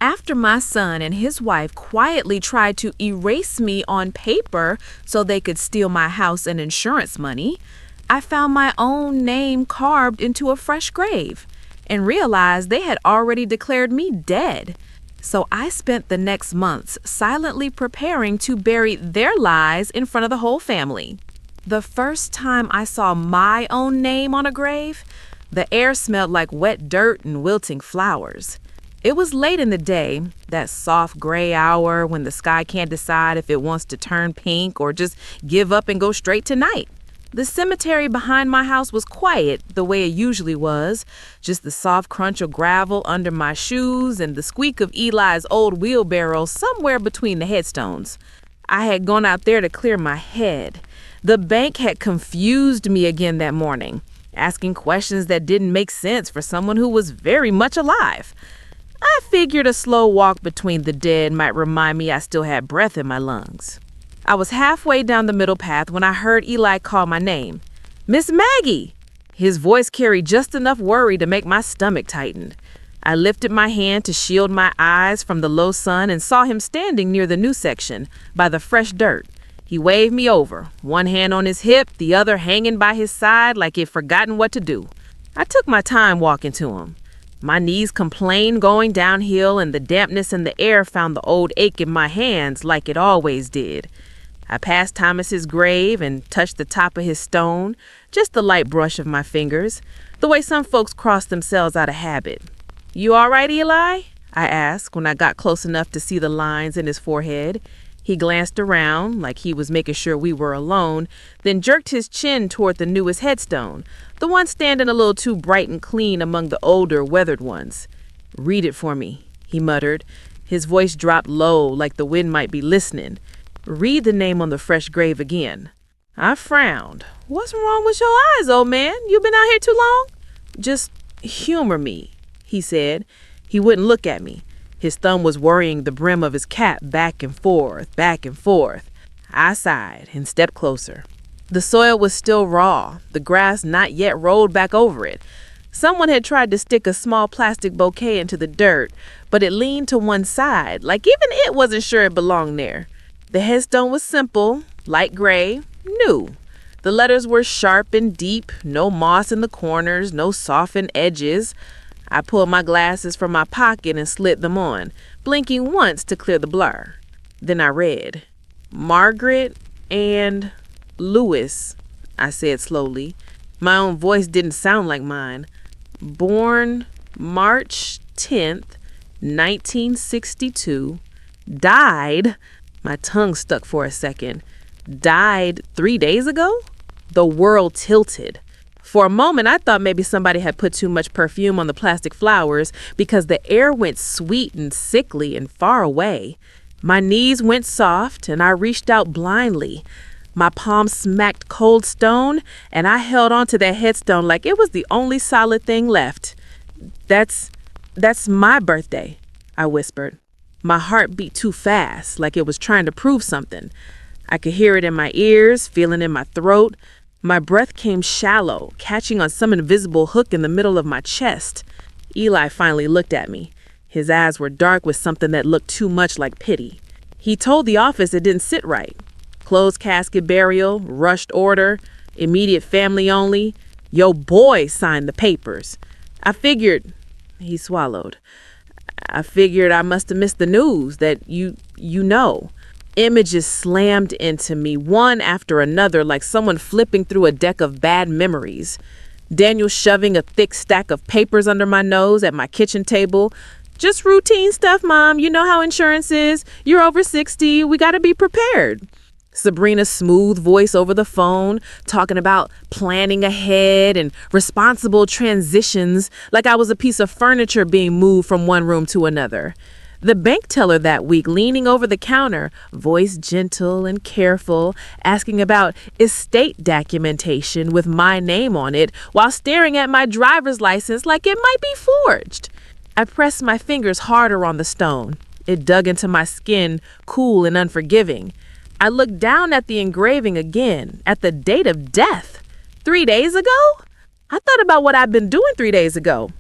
After my son and his wife quietly tried to erase me on paper so they could steal my house and insurance money, I found my own name carved into a fresh grave and realized they had already declared me dead. So I spent the next months silently preparing to bury their lies in front of the whole family. The first time I saw my own name on a grave, the air smelled like wet dirt and wilting flowers. It was late in the day, that soft gray hour when the sky can't decide if it wants to turn pink or just give up and go straight to night. The cemetery behind my house was quiet the way it usually was, just the soft crunch of gravel under my shoes and the squeak of Eli's old wheelbarrow somewhere between the headstones. I had gone out there to clear my head. The bank had confused me again that morning, asking questions that didn't make sense for someone who was very much alive. I figured a slow walk between the dead might remind me I still had breath in my lungs. I was halfway down the middle path when I heard Eli call my name. "Miss Maggie!" His voice carried just enough worry to make my stomach tighten. I lifted my hand to shield my eyes from the low sun and saw him standing near the new section, by the fresh dirt. He waved me over, one hand on his hip, the other hanging by his side like he'd forgotten what to do. I took my time walking to him. My knees complained going downhill, and the dampness in the air found the old ache in my hands like it always did. I passed Thomas's grave and touched the top of his stone, just the light brush of my fingers, the way some folks cross themselves out of habit. "You all right, Eli?" I asked when I got close enough to see the lines in his forehead. He glanced around like he was making sure we were alone, then jerked his chin toward the newest headstone, the one standing a little too bright and clean among the older, weathered ones. "Read it for me," he muttered. His voice dropped low like the wind might be listening. "Read the name on the fresh grave again." I frowned. "What's wrong with your eyes, old man? You been out here too long?" "Just humor me," he said. He wouldn't look at me. His thumb was worrying the brim of his cap back and forth, back and forth. I sighed and stepped closer. The soil was still raw, the grass not yet rolled back over it. Someone had tried to stick a small plastic bouquet into the dirt, but it leaned to one side, like even it wasn't sure it belonged there. The headstone was simple, light gray, new. The letters were sharp and deep, no moss in the corners, no softened edges. I pulled my glasses from my pocket and slid them on, blinking once to clear the blur. Then I read, "Margaret and Lewis," I said slowly. My own voice didn't sound like mine. "Born March 10th, 1962. Died," my tongue stuck for a second, "died 3 days ago?" The world tilted. For a moment, I thought maybe somebody had put too much perfume on the plastic flowers because the air went sweet and sickly and far away. My knees went soft and I reached out blindly. My palm smacked cold stone and I held onto that headstone like it was the only solid thing left. That's my birthday," I whispered. My heart beat too fast, like it was trying to prove something. I could hear it in my ears, feeling in my throat. My breath came shallow, catching on some invisible hook in the middle of my chest. Eli finally looked at me. His eyes were dark with something that looked too much like pity. He told the office it didn't sit right. Closed casket burial, rushed order, immediate family only. Yo boy signed the papers. He swallowed. I figured I must have missed the news that you know. Images slammed into me, one after another, like someone flipping through a deck of bad memories. Daniel shoving a thick stack of papers under my nose at my kitchen table. "Just routine stuff, Mom. You know how insurance is. You're over 60. We got to be prepared." Sabrina's smooth voice over the phone, talking about planning ahead and responsible transitions, like I was a piece of furniture being moved from one room to another. The bank teller that week leaning over the counter, voice gentle and careful, asking about estate documentation with my name on it while staring at my driver's license like it might be forged. I pressed my fingers harder on the stone. It dug into my skin, cool and unforgiving. I looked down at the engraving again, at the date of death. 3 days ago? I thought about what I'd been doing 3 days ago.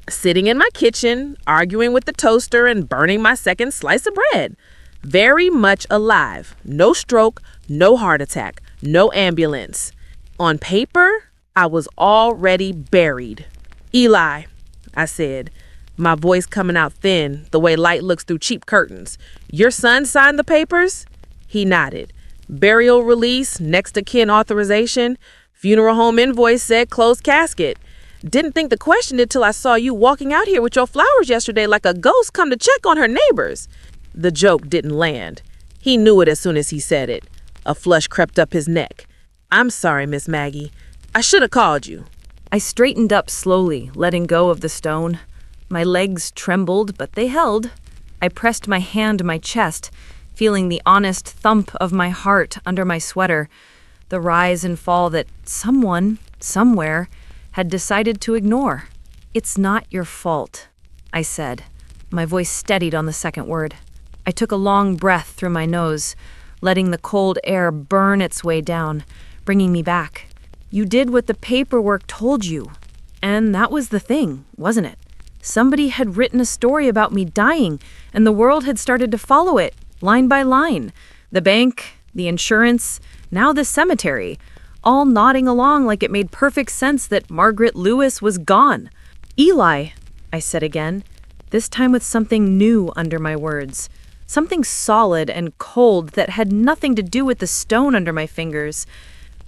Sitting in my kitchen, arguing with the toaster and burning my second slice of bread. Very much alive. No stroke, no heart attack, no ambulance. On paper, I was already buried. Eli, I said, my voice coming out thin, the way light looks through cheap curtains. Your son signed the papers? He nodded. Burial release, next of kin authorization, funeral home invoice said closed casket. Didn't think to question it till I saw you walking out here with your flowers yesterday like a ghost come to check on her neighbors. The joke didn't land. He knew it as soon as he said it. A flush crept up his neck. I'm sorry, Miss Maggie. I should have called you. I straightened up slowly, letting go of the stone. My legs trembled, but they held. I pressed my hand to my chest, feeling the honest thump of my heart under my sweater, the rise and fall that someone, somewhere, had decided to ignore. It's not your fault, I said. My voice steadied on the second word. I took a long breath through my nose, letting the cold air burn its way down, bringing me back. You did what the paperwork told you. And that was the thing, wasn't it? Somebody had written a story about me dying, and the world had started to follow it, line by line. The bank, the insurance, now the cemetery, all nodding along like it made perfect sense that Margaret Lewis was gone. Eli, I said again, this time with something new under my words. Something solid and cold that had nothing to do with the stone under my fingers.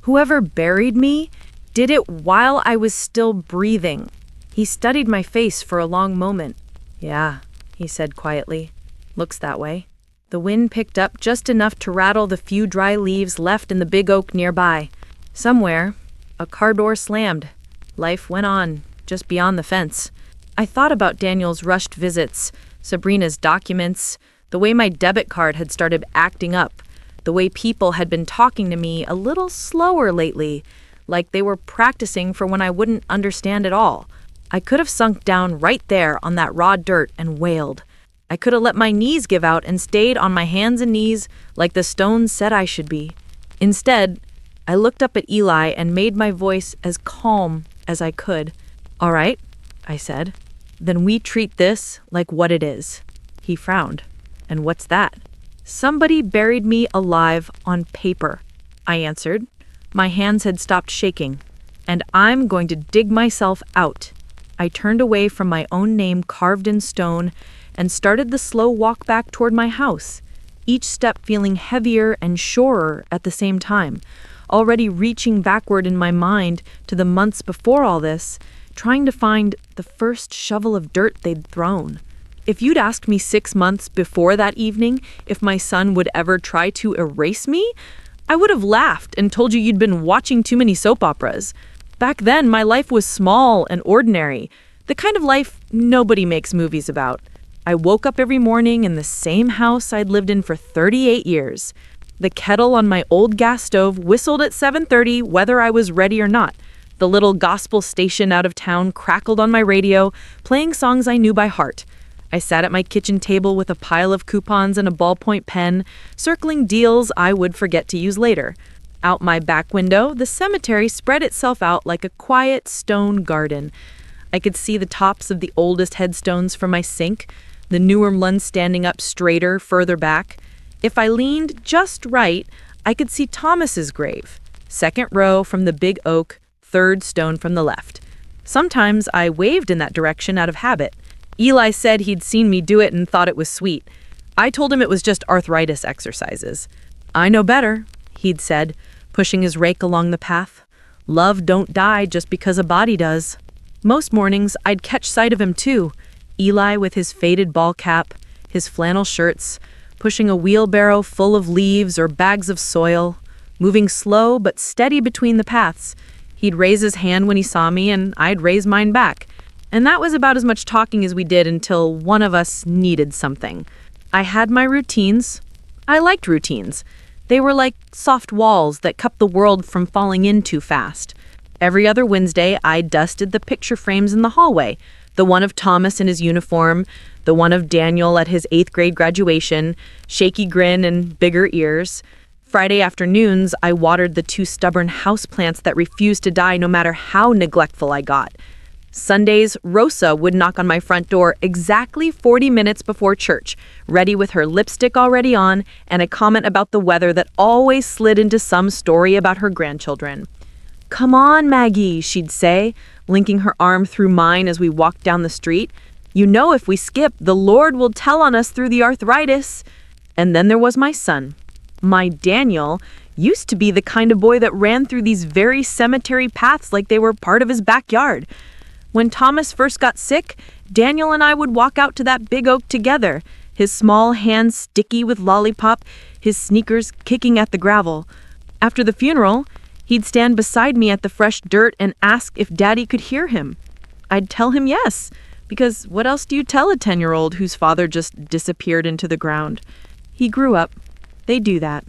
Whoever buried me did it while I was still breathing. He studied my face for a long moment. Yeah, he said quietly. Looks that way. The wind picked up just enough to rattle the few dry leaves left in the big oak nearby. Somewhere, a car door slammed. Life went on, just beyond the fence. I thought about Daniel's rushed visits, Sabrina's documents, the way my debit card had started acting up, the way people had been talking to me a little slower lately, like they were practicing for when I wouldn't understand at all. I could have sunk down right there on that raw dirt and wailed. I could have let my knees give out and stayed on my hands and knees like the stone said I should be. Instead, I looked up at Eli and made my voice as calm as I could. All right, I said. Then we treat this like what it is. He frowned. And what's that? Somebody buried me alive on paper, I answered. My hands had stopped shaking. And I'm going to dig myself out. I turned away from my own name carved in stone and started the slow walk back toward my house, each step feeling heavier and surer at the same time, already reaching backward in my mind to the months before all this, trying to find the first shovel of dirt they'd thrown. If you'd asked me 6 months before that evening if my son would ever try to erase me, I would have laughed and told you you'd been watching too many soap operas. Back then, my life was small and ordinary, the kind of life nobody makes movies about. I woke up every morning in the same house I'd lived in for 38 years. The kettle on my old gas stove whistled at 7:30 whether I was ready or not. The little gospel station out of town crackled on my radio, playing songs I knew by heart. I sat at my kitchen table with a pile of coupons and a ballpoint pen, circling deals I would forget to use later. Out my back window, the cemetery spread itself out like a quiet stone garden. I could see the tops of the oldest headstones from my sink, the newer ones standing up straighter further back. If I leaned just right, I could see Thomas's grave, second row from the big oak, third stone from the left. Sometimes I waved in that direction out of habit. Eli said he'd seen me do it and thought it was sweet. I told him it was just arthritis exercises. I know better, he'd said, pushing his rake along the path. Love don't die just because a body does. Most mornings, I'd catch sight of him too. Eli with his faded ball cap, his flannel shirts, pushing a wheelbarrow full of leaves or bags of soil, moving slow but steady between the paths. He'd raise his hand when he saw me, and I'd raise mine back. And that was about as much talking as we did until one of us needed something. I had my routines. I liked routines. They were like soft walls that kept the world from falling in too fast. Every other Wednesday, I dusted the picture frames in the hallway, the one of Thomas in his uniform, the one of Daniel at his 8th grade graduation, shaky grin and bigger ears. Friday afternoons, I watered the 2 stubborn houseplants that refused to die no matter how neglectful I got. Sundays, Rosa would knock on my front door exactly 40 minutes before church, ready with her lipstick already on and a comment about the weather that always slid into some story about her grandchildren. "Come on, Maggie," she'd say, linking her arm through mine as we walked down the street. "You know if we skip, the Lord will tell on us through the arthritis." And then there was my son. My Daniel used to be the kind of boy that ran through these very cemetery paths like they were part of his backyard. When Thomas first got sick, Daniel and I would walk out to that big oak together, his small hands sticky with lollipop, his sneakers kicking at the gravel. After the funeral, he'd stand beside me at the fresh dirt and ask if Daddy could hear him. I'd tell him yes, because what else do you tell a 10-year-old whose father just disappeared into the ground? He grew up. They do that.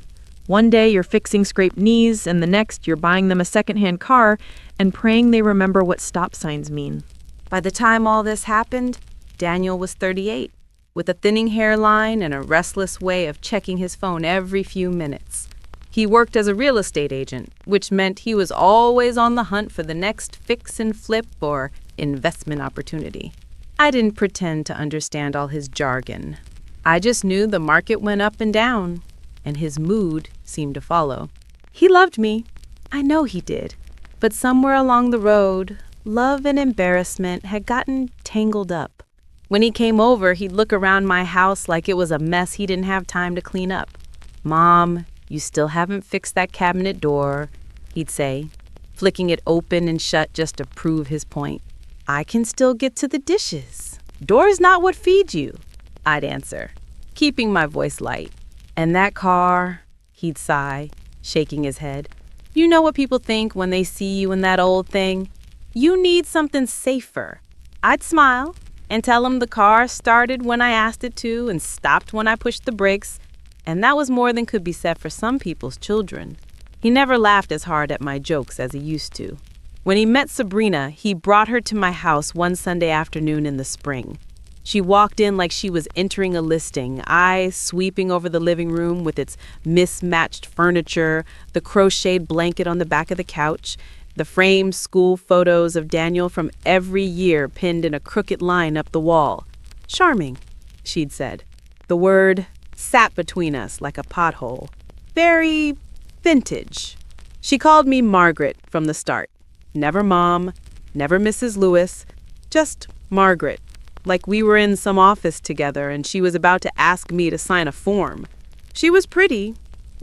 One day you're fixing scraped knees, and the next you're buying them a secondhand car and praying they remember what stop signs mean. By the time all this happened, Daniel was 38, with a thinning hairline and a restless way of checking his phone every few minutes. He worked as a real estate agent, which meant he was always on the hunt for the next fix and flip or investment opportunity. I didn't pretend to understand all his jargon. I just knew the market went up and down, and his mood seemed to follow. He loved me. I know he did. But somewhere along the road, love and embarrassment had gotten tangled up. When he came over, he'd look around my house like it was a mess he didn't have time to clean up. "Mom, you still haven't fixed that cabinet door," he'd say, flicking it open and shut just to prove his point. "I can still get to the dishes. Door's not what feeds you," I'd answer, keeping my voice light. "And that car," he'd sigh, shaking his head. "You know what people think when they see you in that old thing? You need something safer." I'd smile and tell him the car started when I asked it to and stopped when I pushed the brakes, and that was more than could be said for some people's children. He never laughed as hard at my jokes as he used to. When he met Sabrina, he brought her to my house one Sunday afternoon in the spring. She walked in like she was entering a listing, eyes sweeping over the living room with its mismatched furniture, the crocheted blanket on the back of the couch, the framed school photos of Daniel from every year pinned in a crooked line up the wall. "Charming," she'd said. The word sat between us like a pothole. Very vintage. She called me Margaret from the start. Never Mom, never Mrs. Lewis, just Margaret. Like we were in some office together and she was about to ask me to sign a form. She was pretty,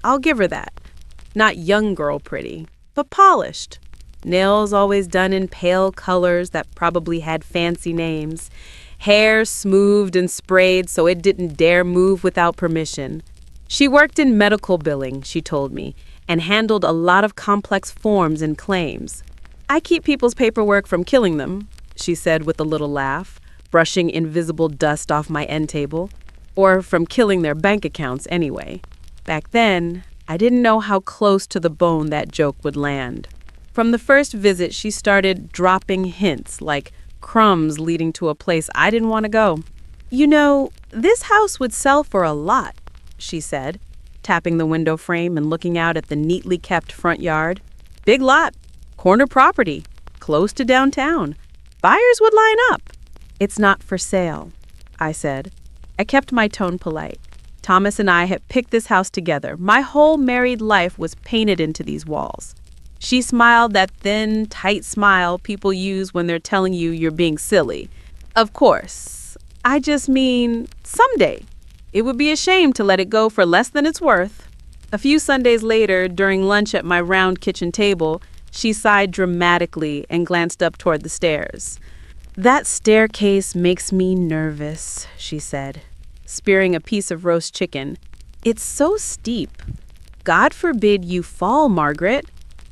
I'll give her that. Not young girl pretty, but polished. Nails always done in pale colors that probably had fancy names. Hair smoothed and sprayed so it didn't dare move without permission. She worked in medical billing, she told me, and handled a lot of complex forms and claims. "I keep people's paperwork from killing them," she said with a little laugh, brushing invisible dust off my end table, or from killing their bank accounts anyway. Back then, I didn't know how close to the bone that joke would land. From the first visit, she started dropping hints like crumbs leading to a place I didn't want to go. "You know, this house would sell for a lot," she said, tapping the window frame and looking out at the neatly kept front yard. "Big lot, corner property, close to downtown. Buyers would line up." "It's not for sale," I said. I kept my tone polite. Thomas and I had picked this house together. My whole married life was painted into these walls. She smiled that thin, tight smile people use when they're telling you you're being silly. "Of course. I just mean, someday. It would be a shame to let it go for less than it's worth." A few Sundays later, during lunch at my round kitchen table, she sighed dramatically and glanced up toward the stairs. "That staircase makes me nervous," she said, spearing a piece of roast chicken. "It's so steep. God forbid you fall, Margaret.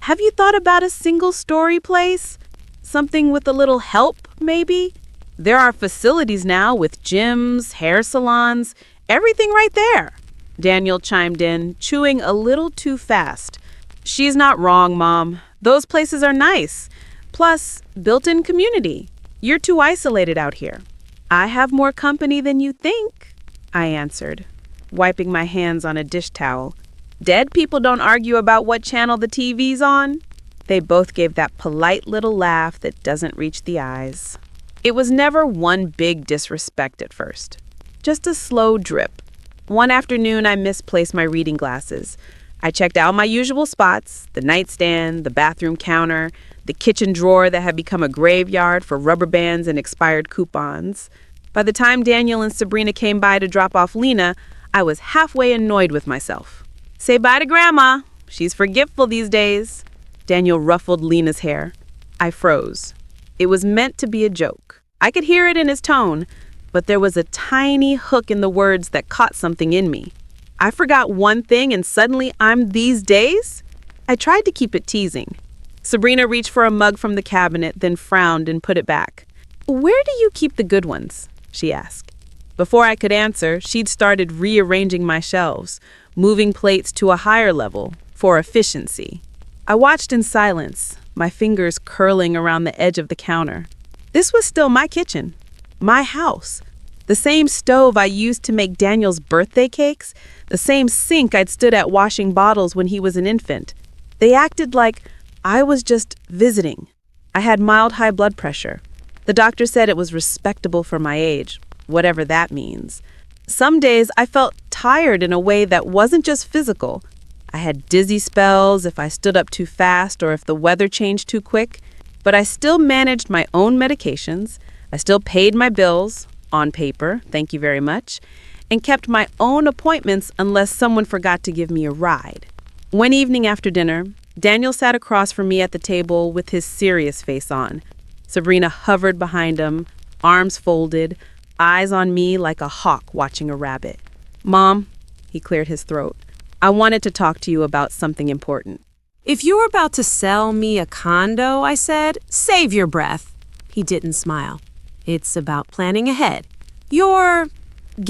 Have you thought about a single-story place? Something with a little help, maybe? There are facilities now with gyms, hair salons, everything right there." Daniel chimed in, chewing a little too fast. "She's not wrong, Mom. Those places are nice. Plus, built-in community. You're too isolated out here." "I have more company than you think," I answered, wiping my hands on a dish towel. "Dead people don't argue about what channel the TV's on." They both gave that polite little laugh that doesn't reach the eyes. It was never one big disrespect at first, just a slow drip. One afternoon, I misplaced my reading glasses. I checked out my usual spots: the nightstand, the bathroom counter, the kitchen drawer that had become a graveyard for rubber bands and expired coupons. By the time Daniel and Sabrina came by to drop off Lena, I was halfway annoyed with myself. "Say bye to Grandma. She's forgetful these days." Daniel ruffled Lena's hair. I froze. It was meant to be a joke. I could hear it in his tone, but there was a tiny hook in the words that caught something in me. I forgot one thing and suddenly I'm these days? I tried to keep it teasing. Sabrina reached for a mug from the cabinet, then frowned and put it back. "Where do you keep the good ones?" she asked. Before I could answer, she'd started rearranging my shelves, moving plates to a higher level for efficiency. I watched in silence, my fingers curling around the edge of the counter. This was still my kitchen, my house. The same stove I used to make Daniel's birthday cakes, the same sink I'd stood at washing bottles when he was an infant. They acted like I was just visiting. I had mild high blood pressure. The doctor said it was respectable for my age, whatever that means. Some days I felt tired in a way that wasn't just physical. I had dizzy spells if I stood up too fast or if the weather changed too quick, but I still managed my own medications. I still paid my bills, on paper, thank you very much, and kept my own appointments unless someone forgot to give me a ride. One evening after dinner, Daniel sat across from me at the table with his serious face on. Sabrina hovered behind him, arms folded, eyes on me like a hawk watching a rabbit. "Mom," he cleared his throat, "I wanted to talk to you about something important." "If you were about to sell me a condo," I said, "save your breath." He didn't smile. "It's about planning ahead. You're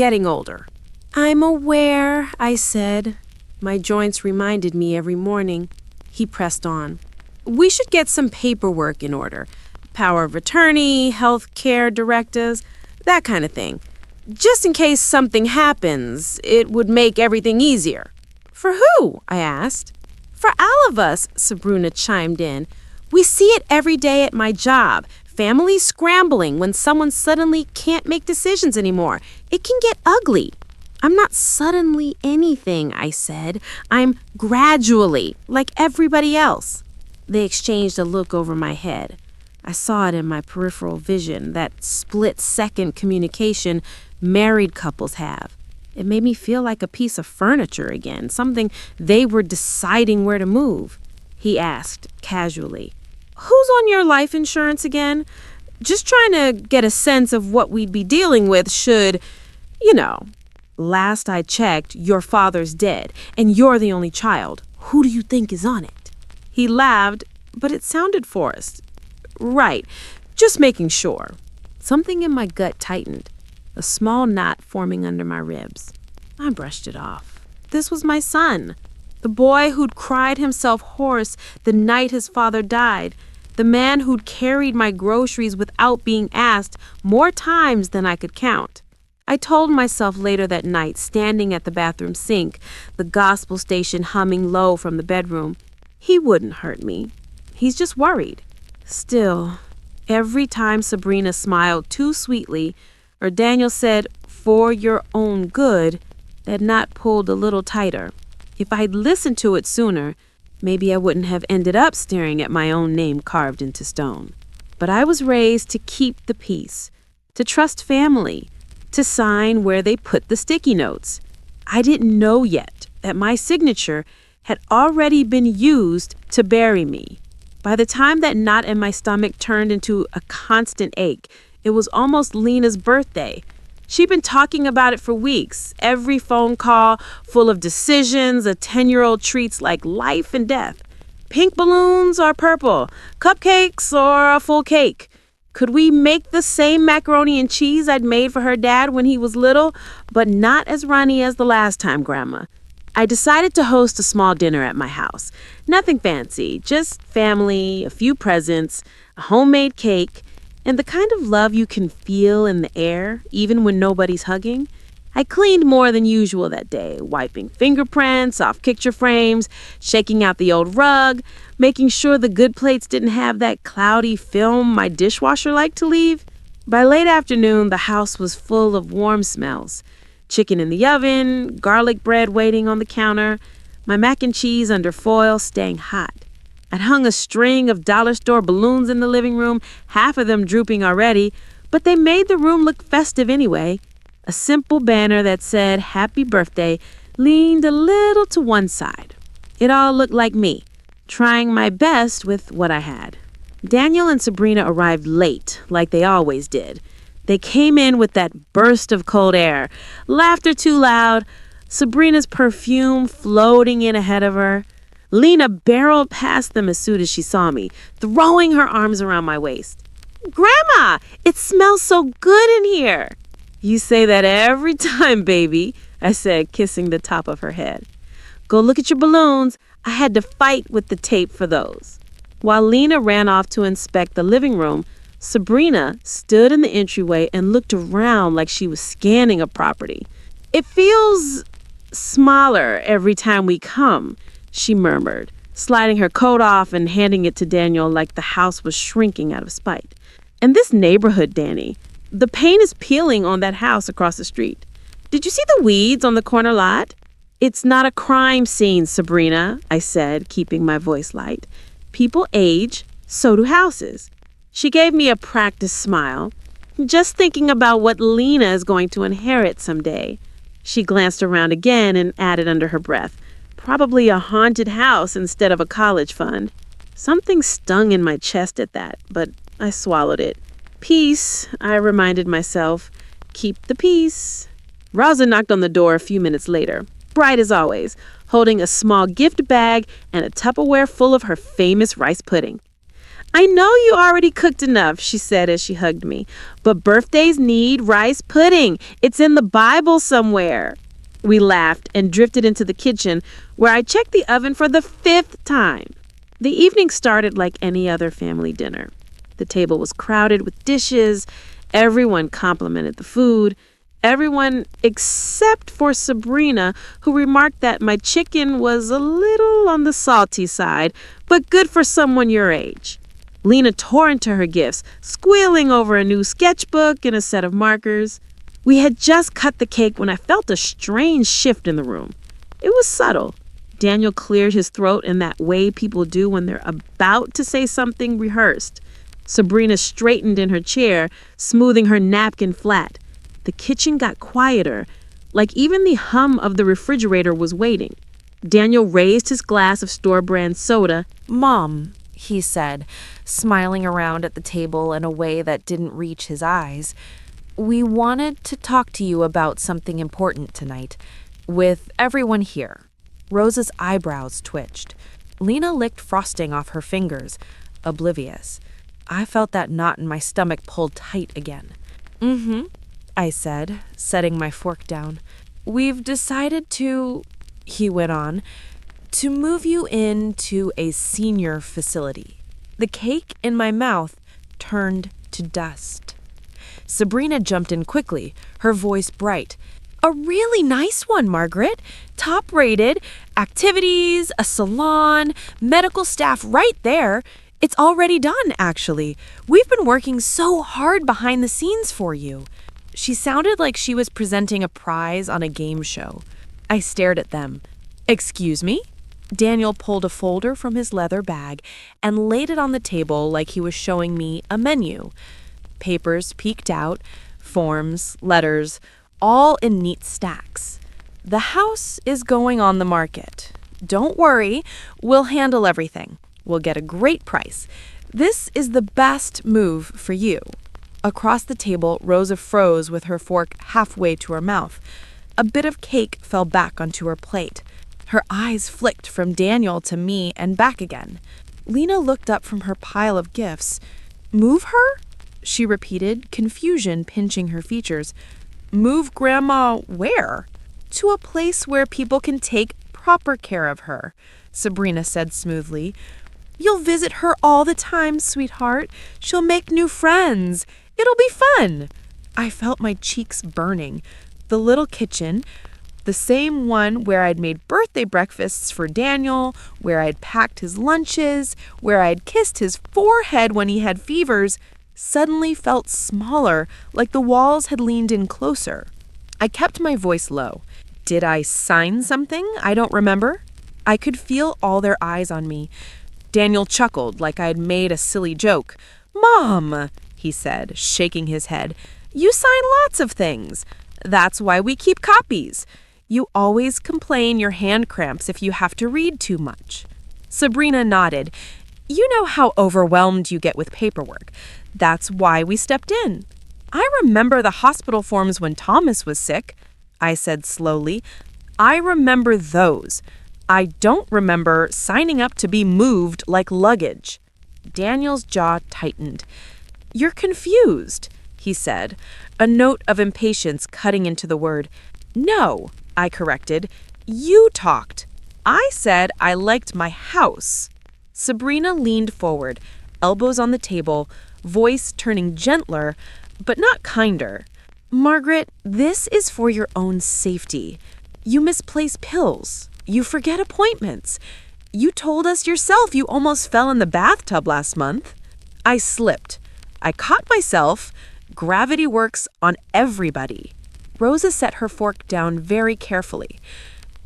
getting older." "I'm aware," I said. My joints reminded me every morning. He pressed on. "We should get some paperwork in order. Power of attorney, health care directives, that kind of thing. Just in case something happens, it would make everything easier." "For who?" I asked. "For all of us," Sabrina chimed in. "We see it every day at my job. Families scrambling when someone suddenly can't make decisions anymore. It can get ugly." "I'm not suddenly anything," I said. "I'm gradually, like everybody else." They exchanged a look over my head. I saw it in my peripheral vision, that split-second communication married couples have. It made me feel like a piece of furniture again, something they were deciding where to move. He asked, casually, "Who's on your life insurance again? Just trying to get a sense of what we'd be dealing with should, you know. Last I checked, your father's dead, and you're the only child. Who do you think is on it?" He laughed, but it sounded forced. "Right, just making sure." Something in my gut tightened, a small knot forming under my ribs. I brushed it off. This was my son, the boy who'd cried himself hoarse the night his father died, the man who'd carried my groceries without being asked more times than I could count. I told myself later that night, standing at the bathroom sink, the gospel station humming low from the bedroom, he wouldn't hurt me. He's just worried. Still, every time Sabrina smiled too sweetly, or Daniel said, "for your own good," that knot pulled a little tighter. If I'd listened to it sooner, maybe I wouldn't have ended up staring at my own name carved into stone. But I was raised to keep the peace, to trust family, to sign where they put the sticky notes. I didn't know yet that my signature had already been used to bury me. By the time that knot in my stomach turned into a constant ache, it was almost Lena's birthday. She'd been talking about it for weeks, every phone call full of decisions, a 10-year-old treats like life and death. Pink balloons or purple? Cupcakes or a full cake? Could we make the same macaroni and cheese I'd made for her dad when he was little, but not as runny as the last time, Grandma? I decided to host a small dinner at my house. Nothing fancy, just family, a few presents, a homemade cake, and the kind of love you can feel in the air, even when nobody's hugging. I cleaned more than usual that day, wiping fingerprints off picture frames, shaking out the old rug, making sure the good plates didn't have that cloudy film my dishwasher liked to leave. By late afternoon, the house was full of warm smells. Chicken in the oven, garlic bread waiting on the counter, my mac and cheese under foil staying hot. I'd hung a string of dollar store balloons in the living room, half of them drooping already, but they made the room look festive anyway. A simple banner that said "Happy Birthday" leaned a little to one side. It all looked like me, trying my best with what I had. Daniel and Sabrina arrived late, like they always did. They came in with that burst of cold air, laughter too loud, Sabrina's perfume floating in ahead of her. Lena barreled past them as soon as she saw me, throwing her arms around my waist. "Grandma, it smells so good in here." "You say that every time, baby," I said, kissing the top of her head. "Go look at your balloons. I had to fight with the tape for those." While Lena ran off to inspect the living room, Sabrina stood in the entryway and looked around like she was scanning a property. "It feels smaller every time we come," she murmured, sliding her coat off and handing it to Daniel like the house was shrinking out of spite. "And this neighborhood, Danny, the paint is peeling on that house across the street. Did you see the weeds on the corner lot?" "It's not a crime scene, Sabrina," I said, keeping my voice light. "People age, so do houses." She gave me a practiced smile. "Just thinking about what Lena is going to inherit someday." She glanced around again and added under her breath, "Probably a haunted house instead of a college fund." Something stung in my chest at that, but I swallowed it. "Peace," I reminded myself. "Keep the peace." Rosa knocked on the door a few minutes later, bright as always, holding a small gift bag and a Tupperware full of her famous rice pudding. "I know you already cooked enough," she said as she hugged me, "but birthdays need rice pudding. It's in the Bible somewhere." We laughed and drifted into the kitchen, where I checked the oven for the 5th time. The evening started like any other family dinner. The table was crowded with dishes. Everyone complimented the food. Everyone except for Sabrina, who remarked that my chicken was a little on the salty side, but good for someone your age. Lena tore into her gifts, squealing over a new sketchbook and a set of markers. We had just cut the cake when I felt a strange shift in the room. It was subtle. Daniel cleared his throat in that way people do when they're about to say something rehearsed. Sabrina straightened in her chair, smoothing her napkin flat. The kitchen got quieter, like even the hum of the refrigerator was waiting. Daniel raised his glass of store-brand soda. "Mom," he said, smiling around at the table in a way that didn't reach his eyes, "we wanted to talk to you about something important tonight, with everyone here." Rosa's eyebrows twitched. Lena licked frosting off her fingers, oblivious. I felt that knot in my stomach pulled tight again. I said, setting my fork down. "We've decided to," he went on, "to move you into a senior facility." The cake in my mouth turned to dust. Sabrina jumped in quickly, her voice bright. "A really nice one, Margaret. Top-rated, activities, a salon, medical staff right there. It's already done, actually. We've been working so hard behind the scenes for you." She sounded like she was presenting a prize on a game show. I stared at them. "Excuse me?" Daniel pulled a folder from his leather bag and laid it on the table like he was showing me a menu. Papers peeked out, forms, letters, all in neat stacks. "The house is going on the market. Don't worry, we'll handle everything. We'll get a great price. This is the best move for you." Across the table, Rosa froze with her fork halfway to her mouth. A bit of cake fell back onto her plate. Her eyes flicked from Daniel to me and back again. Lena looked up from her pile of gifts. "Move her?" she repeated, confusion pinching her features. "Move Grandma where?" "To a place where people can take proper care of her," Sabrina said smoothly. "You'll visit her all the time, sweetheart. She'll make new friends. It'll be fun." I felt my cheeks burning. The little kitchen, the same one where I'd made birthday breakfasts for Daniel, where I'd packed his lunches, where I'd kissed his forehead when he had fevers, suddenly felt smaller, like the walls had leaned in closer. I kept my voice low. Did I sign something? I don't remember. I could feel all their eyes on me. Daniel chuckled like I had made a silly joke. "Mom," he said, shaking his head, "you sign lots of things. That's why we keep copies. You always complain your hand cramps if you have to read too much." Sabrina nodded. "You know how overwhelmed you get with paperwork. That's why we stepped in." "I remember the hospital forms when Thomas was sick," I said slowly. "I remember those. I don't remember signing up to be moved like luggage." Daniel's jaw tightened. "You're confused," he said, a note of impatience cutting into the word. "No," I corrected. "You talked. I said I liked my house." Sabrina leaned forward, elbows on the table, voice turning gentler, but not kinder. "Margaret, this is for your own safety. You misplace pills. You forget appointments. You told us yourself you almost fell in the bathtub last month." I slipped. I caught myself. Gravity works on everybody. Rosa set her fork down very carefully.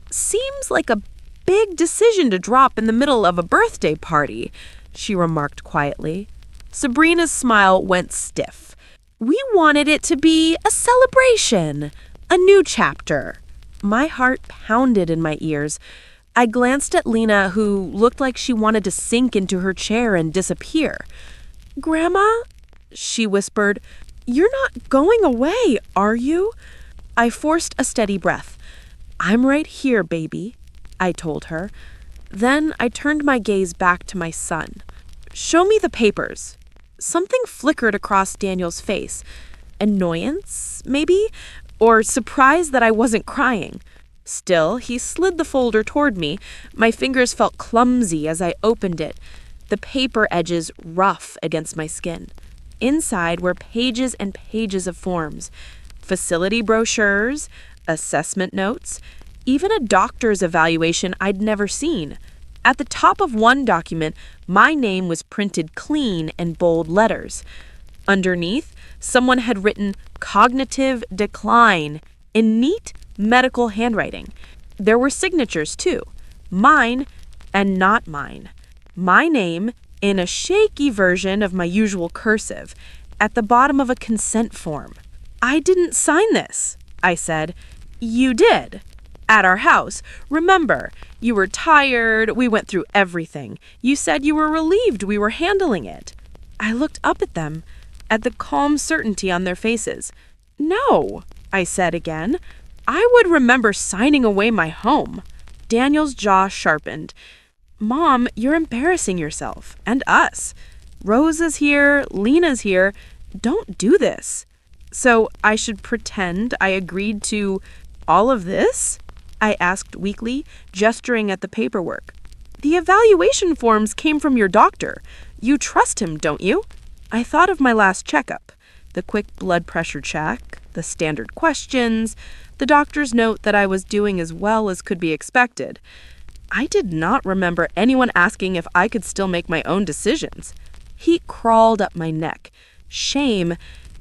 "Seems like a big decision to drop in the middle of a birthday party," she remarked quietly. Sabrina's smile went stiff. "We wanted it to be a celebration, a new chapter." My heart pounded in my ears. I glanced at Lena, who looked like she wanted to sink into her chair and disappear. "Grandma," she whispered, "you're not going away, are you?" I forced a steady breath. "I'm right here, baby," I told her. Then I turned my gaze back to my son. "Show me the papers." Something flickered across Daniel's face. Annoyance, maybe? Or surprise that I wasn't crying. Still, he slid the folder toward me. My fingers felt clumsy as I opened it, the paper edges rough against my skin. Inside were pages and pages of forms. Facility brochures, assessment notes, even a doctor's evaluation I'd never seen. At the top of one document, my name was printed clean in bold letters. Underneath, someone had written "cognitive decline" in neat medical handwriting. There were signatures, too. Mine and not mine. My name, in a shaky version of my usual cursive, at the bottom of a consent form. "I didn't sign this," I said. "You did. At our house. Remember, you were tired, we went through everything. You said you were relieved we were handling it." I looked up at them, at the calm certainty on their faces. "No," I said again. "I would remember signing away my home." Daniel's jaw sharpened. "Mom, you're embarrassing yourself. And us. Rosa's here, Lena's here. Don't do this." "So I should pretend I agreed to all of this?" I asked weakly, gesturing at the paperwork. "The evaluation forms came from your doctor. You trust him, don't you?" I thought of my last checkup, the quick blood pressure check, the standard questions, the doctor's note that I was doing as well as could be expected. I did not remember anyone asking if I could still make my own decisions. Heat crawled up my neck. Shame,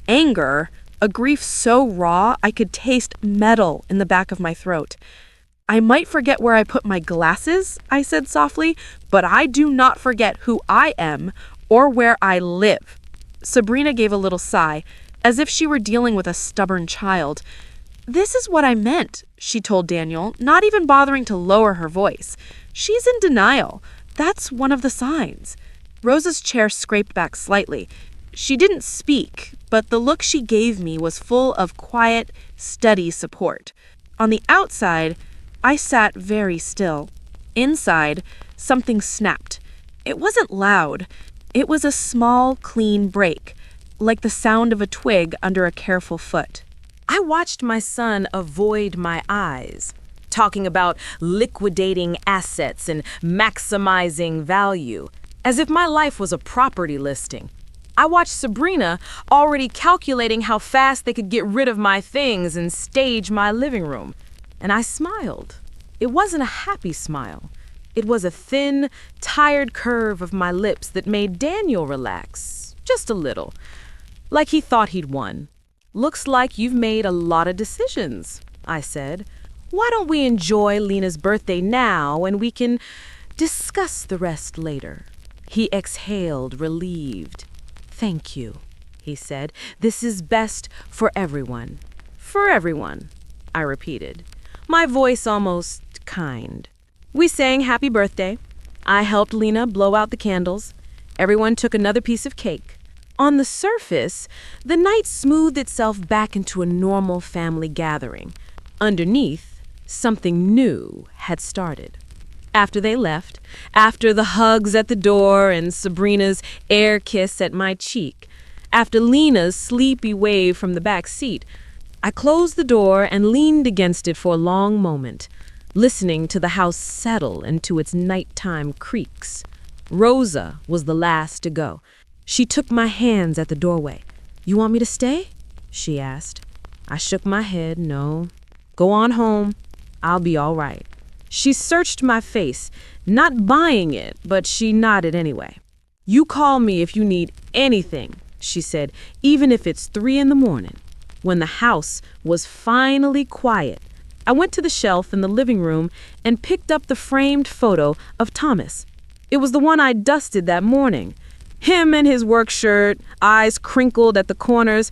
anger, a grief so raw I could taste metal in the back of my throat. "I might forget where I put my glasses," I said softly, "but I do not forget who I am or where I live." Sabrina gave a little sigh, as if she were dealing with a stubborn child. "This is what I meant," she told Daniel, not even bothering to lower her voice. "She's in denial. That's one of the signs." Rosa's chair scraped back slightly. She didn't speak, but the look she gave me was full of quiet, steady support. On the outside, I sat very still. Inside, something snapped. It wasn't loud. It was a small, clean break, like the sound of a twig under a careful foot. I watched my son avoid my eyes, talking about liquidating assets and maximizing value, as if my life was a property listing. I watched Sabrina already calculating how fast they could get rid of my things and stage my living room. And I smiled. It wasn't a happy smile. It was a thin, tired curve of my lips that made Daniel relax, just a little, like he thought he'd won. "Looks like you've made a lot of decisions," I said. "Why don't we enjoy Lena's birthday now and we can discuss the rest later?" He exhaled, relieved. "Thank you," he said. "This is best for everyone." "For everyone," I repeated, my voice almost kind. We sang happy birthday. I helped Lena blow out the candles. Everyone took another piece of cake. On the surface, the night smoothed itself back into a normal family gathering. Underneath, something new had started. After they left, after the hugs at the door and Sabrina's air kiss at my cheek, after Lena's sleepy wave from the back seat, I closed the door and leaned against it for a long moment, listening to the house settle into its nighttime creaks. Rosa was the last to go. She took my hands at the doorway. "You want me to stay?" she asked. I shook my head. "No. Go on home. I'll be all right." She searched my face, not buying it, but she nodded anyway. "You call me if you need anything," she said, "even if it's 3 a.m. When the house was finally quiet, I went to the shelf in the living room and picked up the framed photo of Thomas. It was the one I dusted that morning. Him in his work shirt, eyes crinkled at the corners,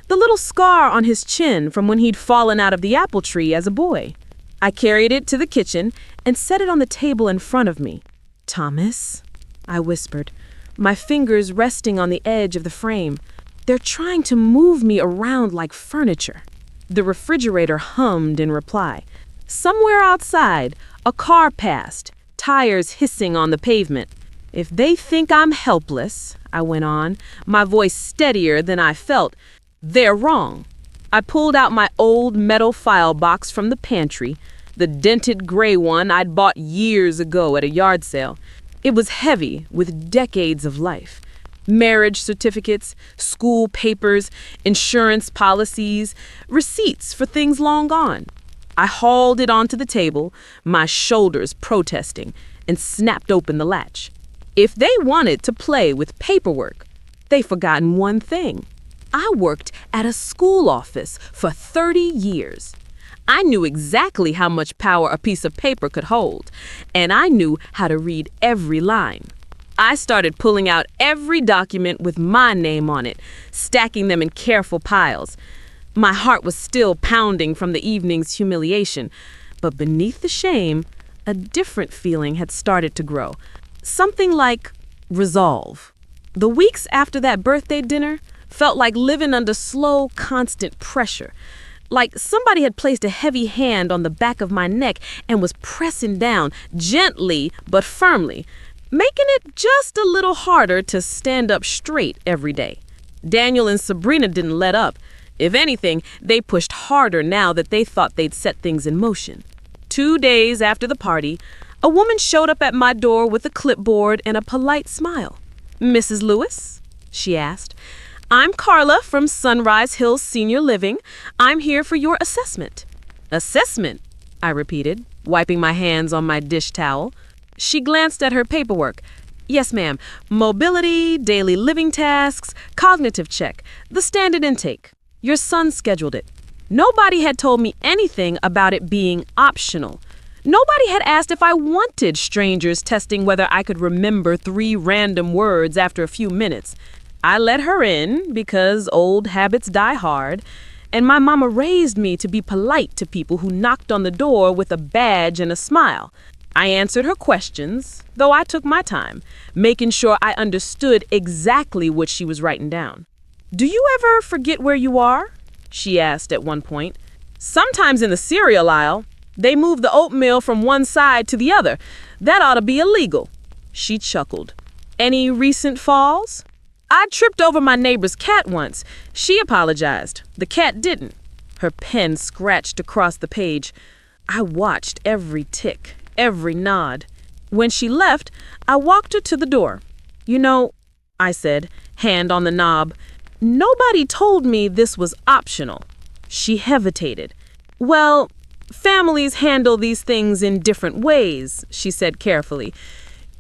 the little scar on his chin from when he'd fallen out of the apple tree as a boy. I carried it to the kitchen and set it on the table in front of me. "Thomas," I whispered, my fingers resting on the edge of the frame. "They're trying to move me around like furniture." The refrigerator hummed in reply. Somewhere outside, a car passed, tires hissing on the pavement. "If they think I'm helpless," I went on, my voice steadier than I felt, "they're wrong." I pulled out my old metal file box from the pantry, the dented gray one I'd bought years ago at a yard sale. It was heavy with decades of life. Marriage certificates, school papers, insurance policies, receipts for things long gone. I hauled it onto the table, my shoulders protesting, and snapped open the latch. If they wanted to play with paperwork, they'd forgotten one thing. I worked at a school office for 30 years. I knew exactly how much power a piece of paper could hold, and I knew how to read every line. I started pulling out every document with my name on it, stacking them in careful piles. My heart was still pounding from the evening's humiliation, but beneath the shame, a different feeling had started to grow. Something like resolve. The weeks after that birthday dinner felt like living under slow, constant pressure. Like somebody had placed a heavy hand on the back of my neck and was pressing down, gently but firmly, making it just a little harder to stand up straight every day. Daniel and Sabrina didn't let up. If anything, they pushed harder now that they thought they'd set things in motion. 2 days after the party, a woman showed up at my door with a clipboard and a polite smile. "Mrs. Lewis?" she asked. "I'm Carla from Sunrise Hills Senior Living. I'm here for your assessment." "Assessment?" I repeated, wiping my hands on my dish towel. She glanced at her paperwork. "Yes, ma'am. Mobility, daily living tasks, cognitive check, the standard intake. Your son scheduled it." Nobody had told me anything about it being optional. Nobody had asked if I wanted strangers testing whether I could remember 3 random words after a few minutes. I let her in because old habits die hard, and my mama raised me to be polite to people who knocked on the door with a badge and a smile. I answered her questions, though I took my time, making sure I understood exactly what she was writing down. "Do you ever forget where you are?" she asked at one point. "Sometimes in the cereal aisle. They move the oatmeal from one side to the other. That ought to be illegal." She chuckled. "Any recent falls?" "I tripped over my neighbor's cat once. She apologized. The cat didn't." Her pen scratched across the page. I watched every tick, every nod. When she left, I walked her to the door. "You know, I said, hand on the knob. Nobody told me this was optional. She hesitated. Well, families handle these things in different ways, she said carefully.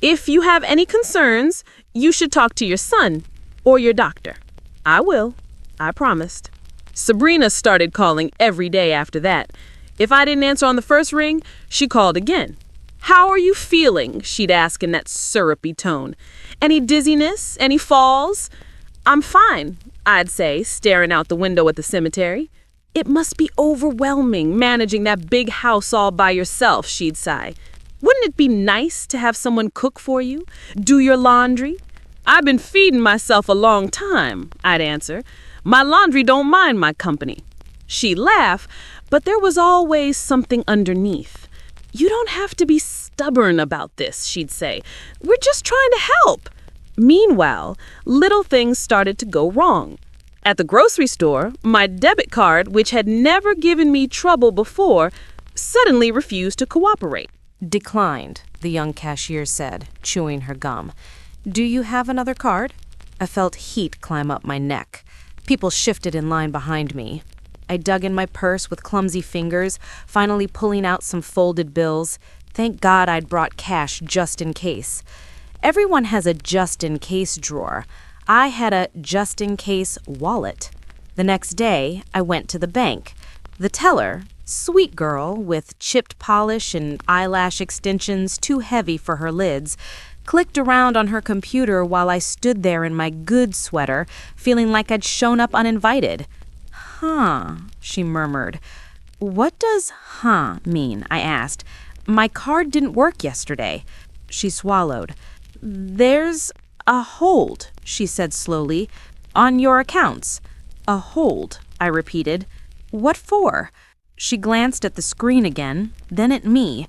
If you have any concerns, you should talk to your son or your doctor. I will, I promised. Sabrina started calling every day after that. If I didn't answer on the first ring, she called again. How are you feeling? She'd ask in that syrupy tone. Any dizziness? Any falls? I'm fine, I'd say, staring out the window at the cemetery. It must be overwhelming managing that big house all by yourself, she'd sigh. Wouldn't it be nice to have someone cook for you? Do your laundry? I've been feeding myself a long time, I'd answer. My laundry don't mind my company. She'd laugh, but there was always something underneath. You don't have to be stubborn about this, she'd say. We're just trying to help. Meanwhile, little things started to go wrong. At the grocery store, my debit card, which had never given me trouble before, suddenly refused to cooperate. Declined, the young cashier said, chewing her gum. Do you have another card? I felt heat climb up my neck. People shifted in line behind me. I dug in my purse with clumsy fingers, finally pulling out some folded bills. Thank God I'd brought cash just in case. Everyone has a just-in-case drawer. I had a just-in-case wallet. The next day, I went to the bank. The teller, sweet girl with chipped polish and eyelash extensions too heavy for her lids, clicked around on her computer while I stood there in my good sweater, feeling like I'd shown up uninvited. Huh, she murmured. What does huh mean? I asked. My card didn't work yesterday. She swallowed. There's a hold, she said slowly, on your accounts. A hold, I repeated. What for? She glanced at the screen again, then at me.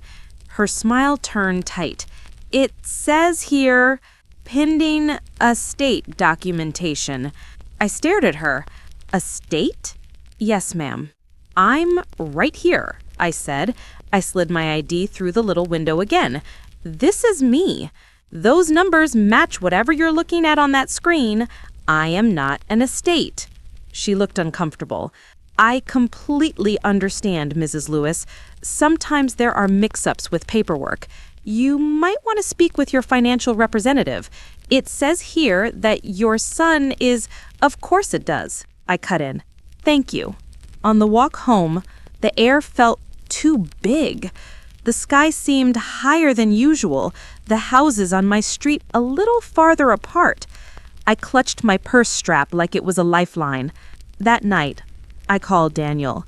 Her smile turned tight. It says here, pending estate documentation. I stared at her. Estate? Yes, ma'am. I'm right here, I said. I slid my ID through the little window again. This is me. Those numbers match whatever you're looking at on that screen. I am not an estate. She looked uncomfortable. I completely understand, Mrs. Lewis. Sometimes there are mix-ups with paperwork. You might want to speak with your financial representative. It says here that your son is... Of course it does, I cut in. Thank you. On the walk home, the air felt too big. The sky seemed higher than usual, the houses on my street a little farther apart. I clutched my purse strap like it was a lifeline. That night, I called Daniel.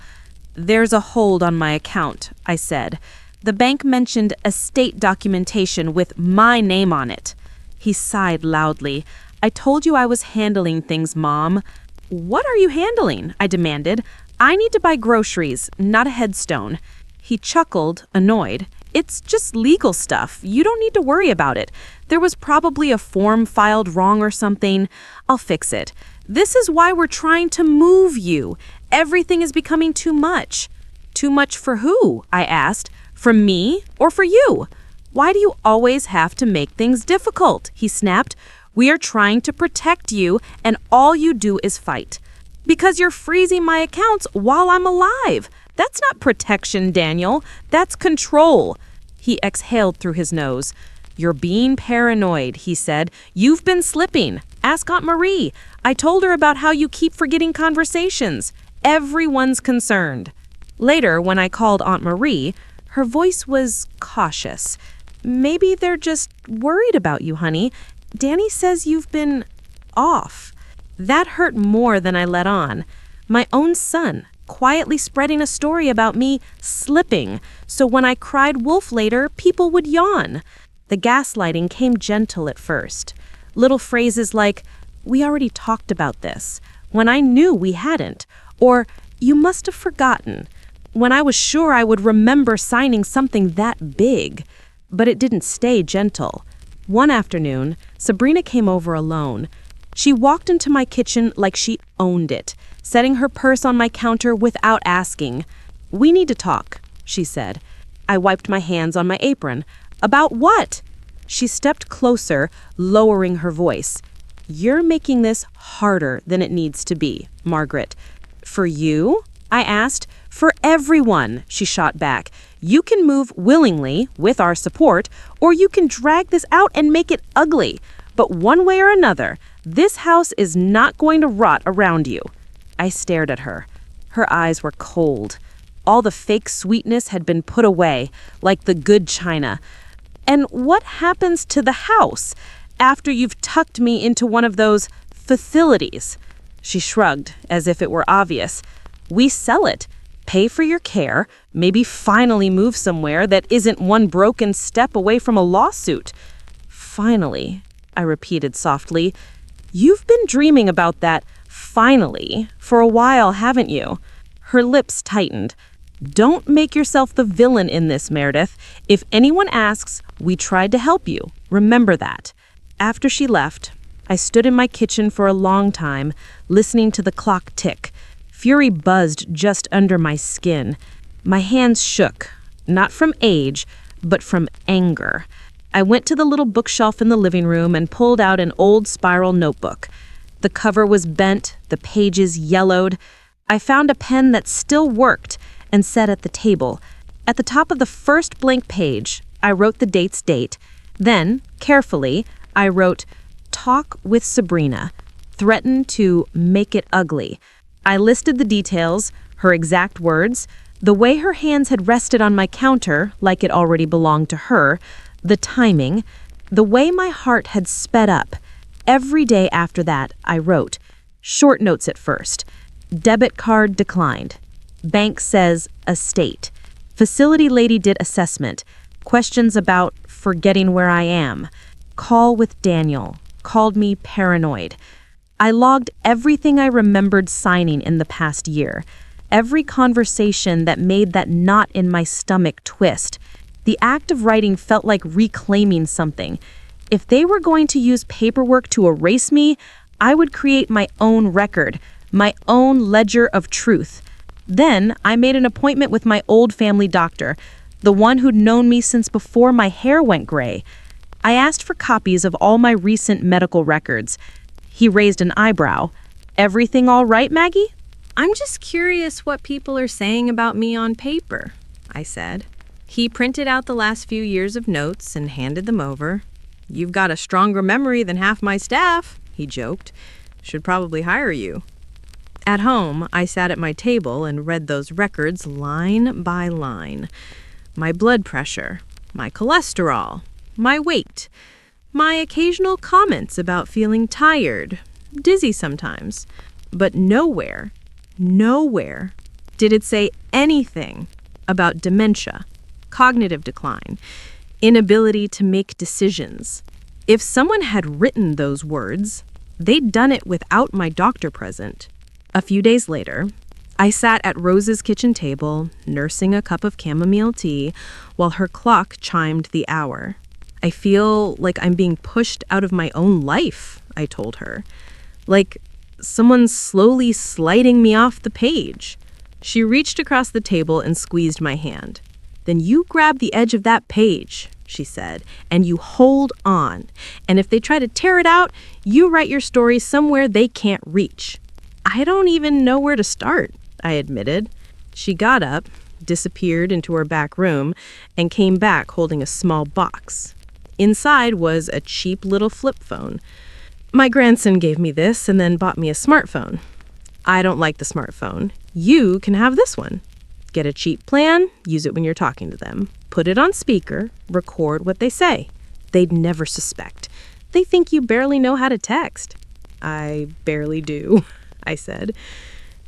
There's a hold on my account, I said. The bank mentioned estate documentation with my name on it. He sighed loudly. I told you I was handling things, Mom. What are you handling? I demanded. I need to buy groceries, not a headstone. He chuckled, annoyed. It's just legal stuff. You don't need to worry about it. There was probably a form filed wrong or something. I'll fix it. This is why we're trying to move you. Everything is becoming too much. Too much for who? I asked. For me or for you? Why do you always have to make things difficult? He snapped. We are trying to protect you, and all you do is fight. Because you're freezing my accounts while I'm alive. That's not protection, Daniel. That's control. He exhaled through his nose. You're being paranoid, he said. You've been slipping. Ask Aunt Marie. I told her about how you keep forgetting conversations. Everyone's concerned. Later, when I called Aunt Marie, her voice was cautious. Maybe they're just worried about you, honey. Danny says you've been off. That hurt more than I let on. My own son, quietly spreading a story about me slipping, so when I cried wolf later, people would yawn. The gaslighting came gentle at first. Little phrases like, we already talked about this, when I knew we hadn't, or you must have forgotten, when I was sure I would remember signing something that big. But it didn't stay gentle. One afternoon, Sabrina came over alone. She walked into my kitchen like she owned it, setting her purse on my counter without asking. We need to talk, she said. I wiped my hands on my apron. About what? She stepped closer, lowering her voice. You're making this harder than it needs to be, Margaret. For you? I asked. For everyone, she shot back. You can move willingly, with our support, or you can drag this out and make it ugly. But one way or another, this house is not going to rot around you. I stared at her. Her eyes were cold. All the fake sweetness had been put away, like the good china. And what happens to the house after you've tucked me into one of those facilities? She shrugged, as if it were obvious. We sell it, pay for your care, maybe finally move somewhere that isn't one broken step away from a lawsuit. Finally, I repeated softly. You've been dreaming about that finally for a while, haven't you? Her lips tightened. Don't make yourself the villain in this, Meredith. If anyone asks, we tried to help you. Remember that. After she left, I stood in my kitchen for a long time, listening to the clock tick. Fury buzzed just under my skin. My hands shook, not from age, but from anger. I went to the little bookshelf in the living room and pulled out an old spiral notebook. The cover was bent, the pages yellowed. I found a pen that still worked and set at the table. At the top of the first blank page, I wrote the date's date. Then, carefully, I wrote, "Talk with Sabrina. Threaten to make it ugly." I listed the details, her exact words, the way her hands had rested on my counter like it already belonged to her, the timing, the way my heart had sped up. Every day after that, I wrote, short notes at first. Debit card declined. Bank says estate. Facility lady did assessment. Questions about forgetting where I am. Call with Daniel. Called me paranoid. I logged everything I remembered signing in the past year. Every conversation that made that knot in my stomach twist. The act of writing felt like reclaiming something. If they were going to use paperwork to erase me, I would create my own record, my own ledger of truth. Then I made an appointment with my old family doctor, the one who'd known me since before my hair went gray. I asked for copies of all my recent medical records. He raised an eyebrow. Everything all right, Maggie? I'm just curious what people are saying about me on paper, I said. He printed out the last few years of notes and handed them over. You've got a stronger memory than half my staff, he joked. Should probably hire you. At home, I sat at my table and read those records line by line. My blood pressure, my cholesterol, my weight, my occasional comments about feeling tired, dizzy sometimes. But nowhere did it say anything about dementia, cognitive decline, inability to make decisions. If someone had written those words, they'd done it without my doctor present. A few days later, I sat at Rose's kitchen table, nursing a cup of chamomile tea, while her clock chimed the hour. I feel like I'm being pushed out of my own life, I told her. Like someone's slowly sliding me off the page. She reached across the table and squeezed my hand. Then you grab the edge of that page, she said, and you hold on. And if they try to tear it out, you write your story somewhere they can't reach. I don't even know where to start, I admitted. She got up, disappeared into her back room, and came back holding a small box. Inside was a cheap little flip phone. My grandson gave me this and then bought me a smartphone. I don't like the smartphone. You can have this one. Get a cheap plan, use it when you're talking to them. Put it on speaker, record what they say. They'd never suspect. They think you barely know how to text. I barely do, I said.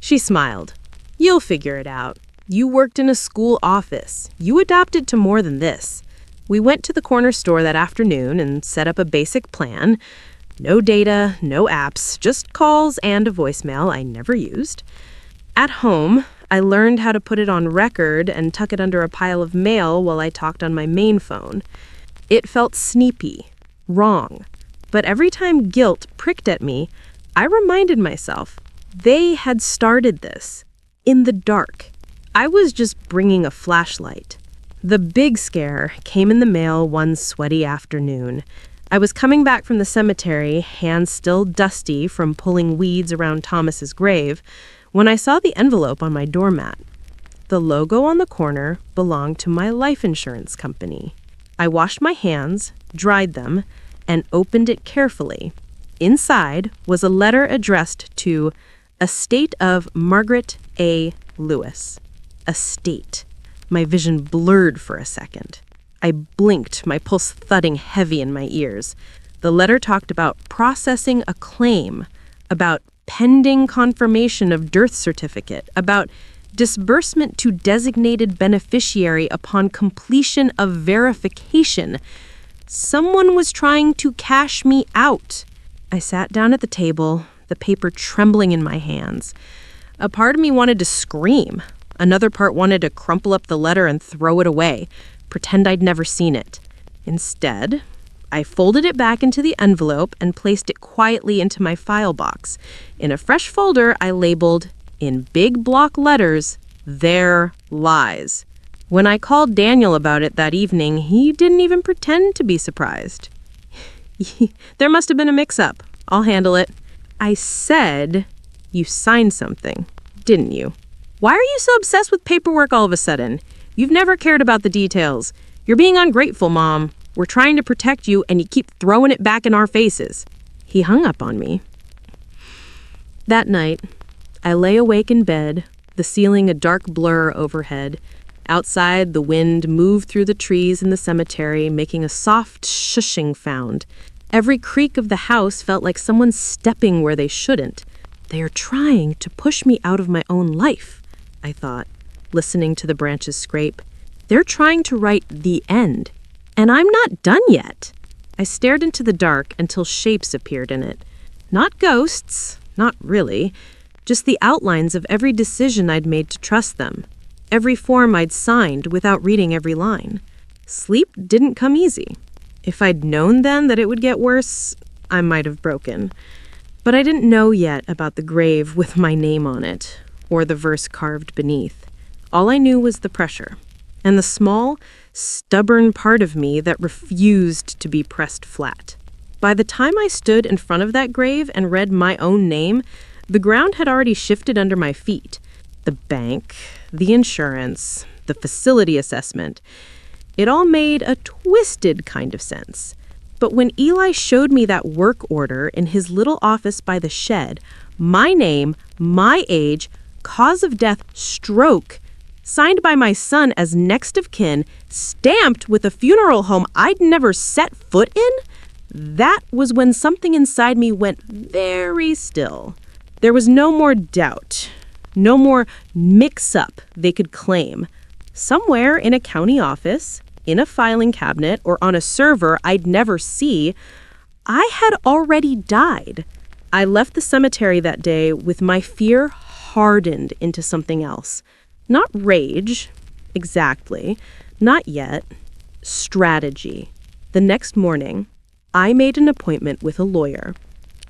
She smiled. You'll figure it out. You worked in a school office. You adapted to more than this. We went to the corner store that afternoon and set up a basic plan. No data, no apps, just calls and a voicemail I never used. At home, I learned how to put it on record and tuck it under a pile of mail while I talked on my main phone. It felt sneaky, wrong. But every time guilt pricked at me, I reminded myself they had started this in the dark. I was just bringing a flashlight. The big scare came in the mail one sweaty afternoon. I was coming back from the cemetery, hands still dusty from pulling weeds around Thomas's grave, when I saw the envelope on my doormat. The logo on the corner belonged to my life insurance company. I washed my hands, dried them, and opened it carefully. Inside was a letter addressed to Estate of Margaret A. Lewis. Estate. My vision blurred for a second. I blinked, my pulse thudding heavy in my ears. The letter talked about processing a claim, about pending confirmation of death certificate, about disbursement to designated beneficiary upon completion of verification. Someone was trying to cash me out. I sat down at the table, the paper trembling in my hands. A part of me wanted to scream. Another part wanted to crumple up the letter and throw it away, pretend I'd never seen it. Instead, I folded it back into the envelope and placed it quietly into my file box. In a fresh folder, I labeled, in big block letters, "There Lies." When I called Daniel about it that evening, he didn't even pretend to be surprised. There must have been a mix-up. I'll handle it. I said, you signed something, didn't you? Why are you so obsessed with paperwork all of a sudden? You've never cared about the details. You're being ungrateful, Mom. We're trying to protect you, and you keep throwing it back in our faces. He hung up on me. That night, I lay awake in bed, the ceiling a dark blur overhead. Outside, the wind moved through the trees in the cemetery, making a soft shushing sound. Every creak of the house felt like someone stepping where they shouldn't. They are trying to push me out of my own life, I thought, listening to the branches scrape. They're trying to write the end, and I'm not done yet. I stared into the dark until shapes appeared in it. Not ghosts, not really, just the outlines of every decision I'd made to trust them. Every form I'd signed without reading every line. Sleep didn't come easy. If I'd known then that it would get worse, I might have broken. But I didn't know yet about the grave with my name on it, or the verse carved beneath. All I knew was the pressure, and the small, stubborn part of me that refused to be pressed flat. By the time I stood in front of that grave and read my own name, the ground had already shifted under my feet. The bank, the insurance, the facility assessment. It all made a twisted kind of sense. But when Eli showed me that work order in his little office by the shed, my name, my age, cause of death, stroke, signed by my son as next of kin, stamped with a funeral home I'd never set foot in, that was when something inside me went very still. There was no more doubt. No more mix-up they could claim. Somewhere in a county office, in a filing cabinet, or on a server I'd never see, I had already died. I left the cemetery that day with my fear hardened into something else. Not rage, exactly. Not yet. Strategy. The next morning, I made an appointment with a lawyer.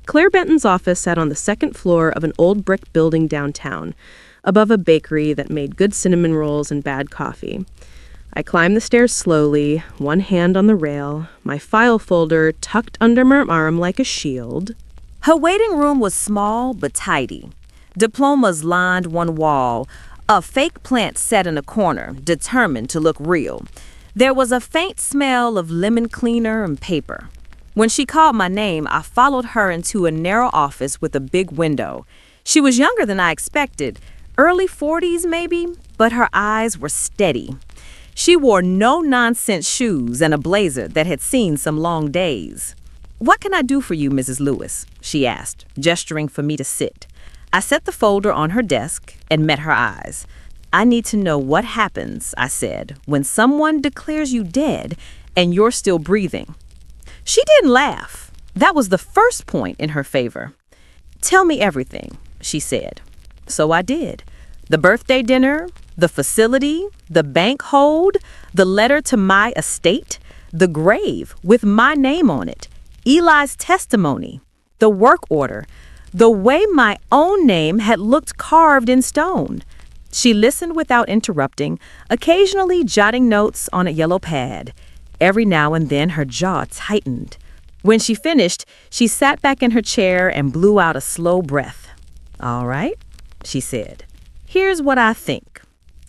Claire Benton's office sat on the second floor of an old brick building downtown, above a bakery that made good cinnamon rolls and bad coffee. I climbed the stairs slowly, one hand on the rail, my file folder tucked under my arm like a shield. Her waiting room was small but tidy. Diplomas lined one wall, a fake plant set in a corner, determined to look real. There was a faint smell of lemon cleaner and paper. When she called my name, I followed her into a narrow office with a big window. She was younger than I expected, early 40s maybe, but her eyes were steady. She wore no-nonsense shoes and a blazer that had seen some long days. "What can I do for you, Mrs. Lewis?" she asked, gesturing for me to sit. I set the folder on her desk and met her eyes. "I need to know what happens," I said, "when someone declares you dead and you're still breathing." She didn't laugh. That was the first point in her favor. "Tell me everything," she said. So I did. The birthday dinner, the facility, the bank hold, the letter to my estate, the grave with my name on it, Eli's testimony, the work order, the way my own name had looked carved in stone. She listened without interrupting, occasionally jotting notes on a yellow pad. Every now and then her jaw tightened. When she finished, she sat back in her chair and blew out a slow breath. "All right," she said. "Here's what I think."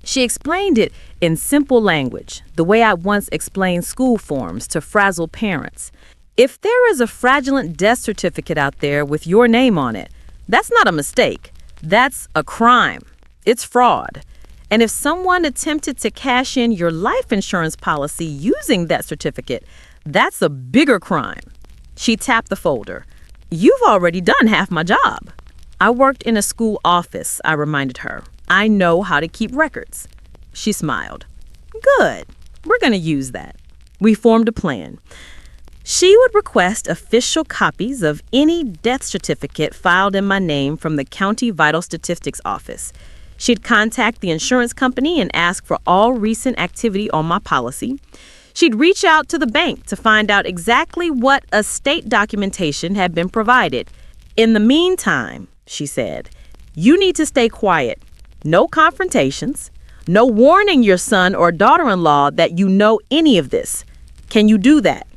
She explained it in simple language, the way I once explained school forms to frazzled parents. If there is a fraudulent death certificate out there with your name on it, that's not a mistake. That's a crime. It's fraud. And if someone attempted to cash in your life insurance policy using that certificate, that's a bigger crime. She tapped the folder. "You've already done half my job." "I worked in a school office," I reminded her. "I know how to keep records." She smiled. "Good. We're going to use that." We formed a plan. She would request official copies of any death certificate filed in my name from the County Vital Statistics Office. She'd contact the insurance company and ask for all recent activity on my policy. She'd reach out to the bank to find out exactly what estate documentation had been provided. "In the meantime," she said, "you need to stay quiet. No confrontations. No warning your son or daughter-in-law that you know any of this. Can you do that?"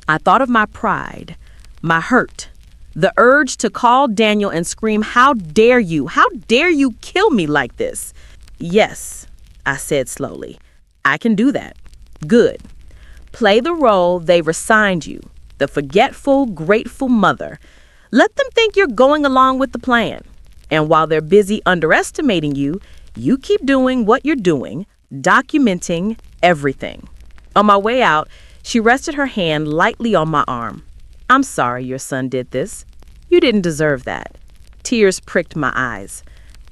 I thought of my pride, my hurt, the urge to call Daniel and scream, "How dare you? How dare you kill me like this?" "Yes," I said slowly. "I can do that." "Good. Play the role they've assigned you, the forgetful, grateful mother. Let them think you're going along with the plan. And while they're busy underestimating you, you keep doing what you're doing, documenting everything." On my way out, she rested her hand lightly on my arm. "I'm sorry your son did this. You didn't deserve that." Tears pricked my eyes.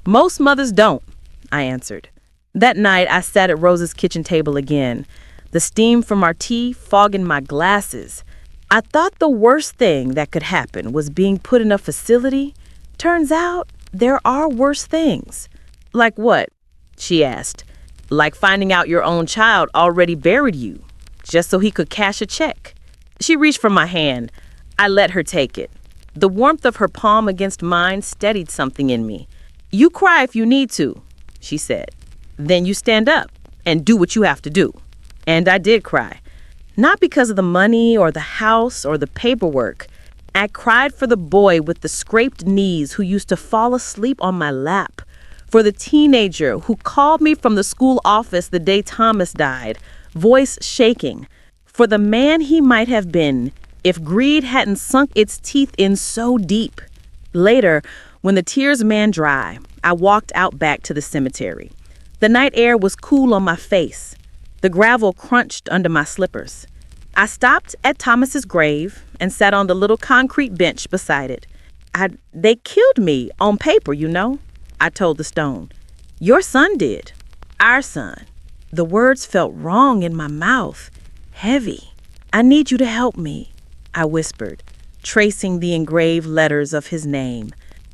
"Most mothers don't," I answered. That night, I sat at Rose's kitchen table again, the steam from our tea fogging my glasses. I thought the worst thing that could happen was being put in a facility. Turns out there are worse things. "Like what?" she asked. "Like finding out your own child already buried you, just so he could cash a check." She reached for my hand. I let her take it. The warmth of her palm against mine steadied something in me. "You cry if you need to," she said. "Then you stand up and do what you have to do." And I did cry. Not because of the money or the house or the paperwork. I cried for the boy with the scraped knees who used to fall asleep on my lap. For the teenager who called me from the school office the day Thomas died, voice shaking. For the man he might have been if greed hadn't sunk its teeth in so deep. Later, when the tears ran dry, I walked out back to the cemetery. The night air was cool on my face. The gravel crunched under my slippers. I stopped at Thomas's grave and sat on the little concrete bench beside it. "They killed me on paper, you know," I told the stone. "Your son did. Our son." The words felt wrong in my mouth, heavy. "I need you to help me," I whispered, tracing the engraved letters of his name.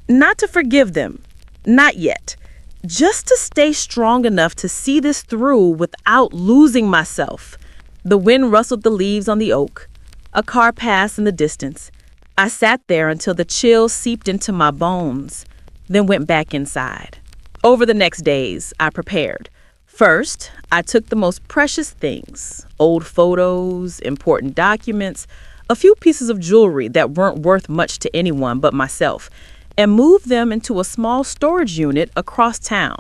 "Not to forgive them, not yet. Just to stay strong enough to see this through without losing myself." The wind rustled the leaves on the oak. A car passed in the distance. I sat there until the chill seeped into my bones, then went back inside. Over the next days, I prepared. First, I took the most precious things, old photos, important documents, a few pieces of jewelry that weren't worth much to anyone but myself, and moved them into a small storage unit across town.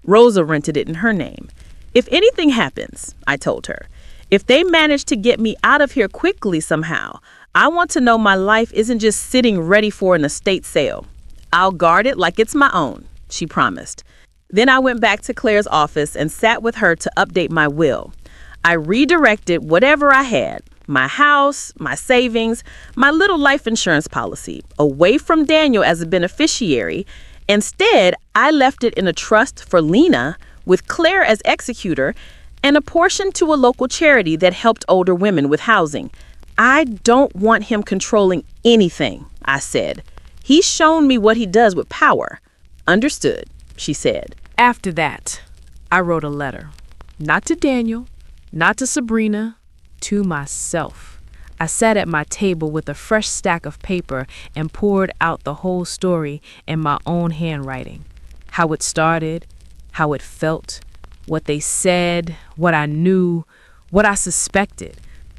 Rosa rented it in her name. "If anything happens," I told her, "if they manage to get me out of here quickly somehow, I want to know my life isn't just sitting ready for an estate sale. I'll guard it like it's my own," she promised. Then I went back to Claire's office and sat with her to update my will. I redirected whatever I had, my house, my savings, my little life insurance policy, away from Daniel as a beneficiary. Instead, I left it in a trust for Lena, with Claire as executor, and a portion to a local charity that helped older women with housing. "I don't want him controlling anything," I said. "He's shown me what he does with power." "Understood," she said. After that, I wrote a letter. Not to Daniel, not to Sabrina, to myself. I sat at my table with a fresh stack of paper and poured out the whole story in my own handwriting. How it started, how it felt, what they said, what I knew, what I suspected.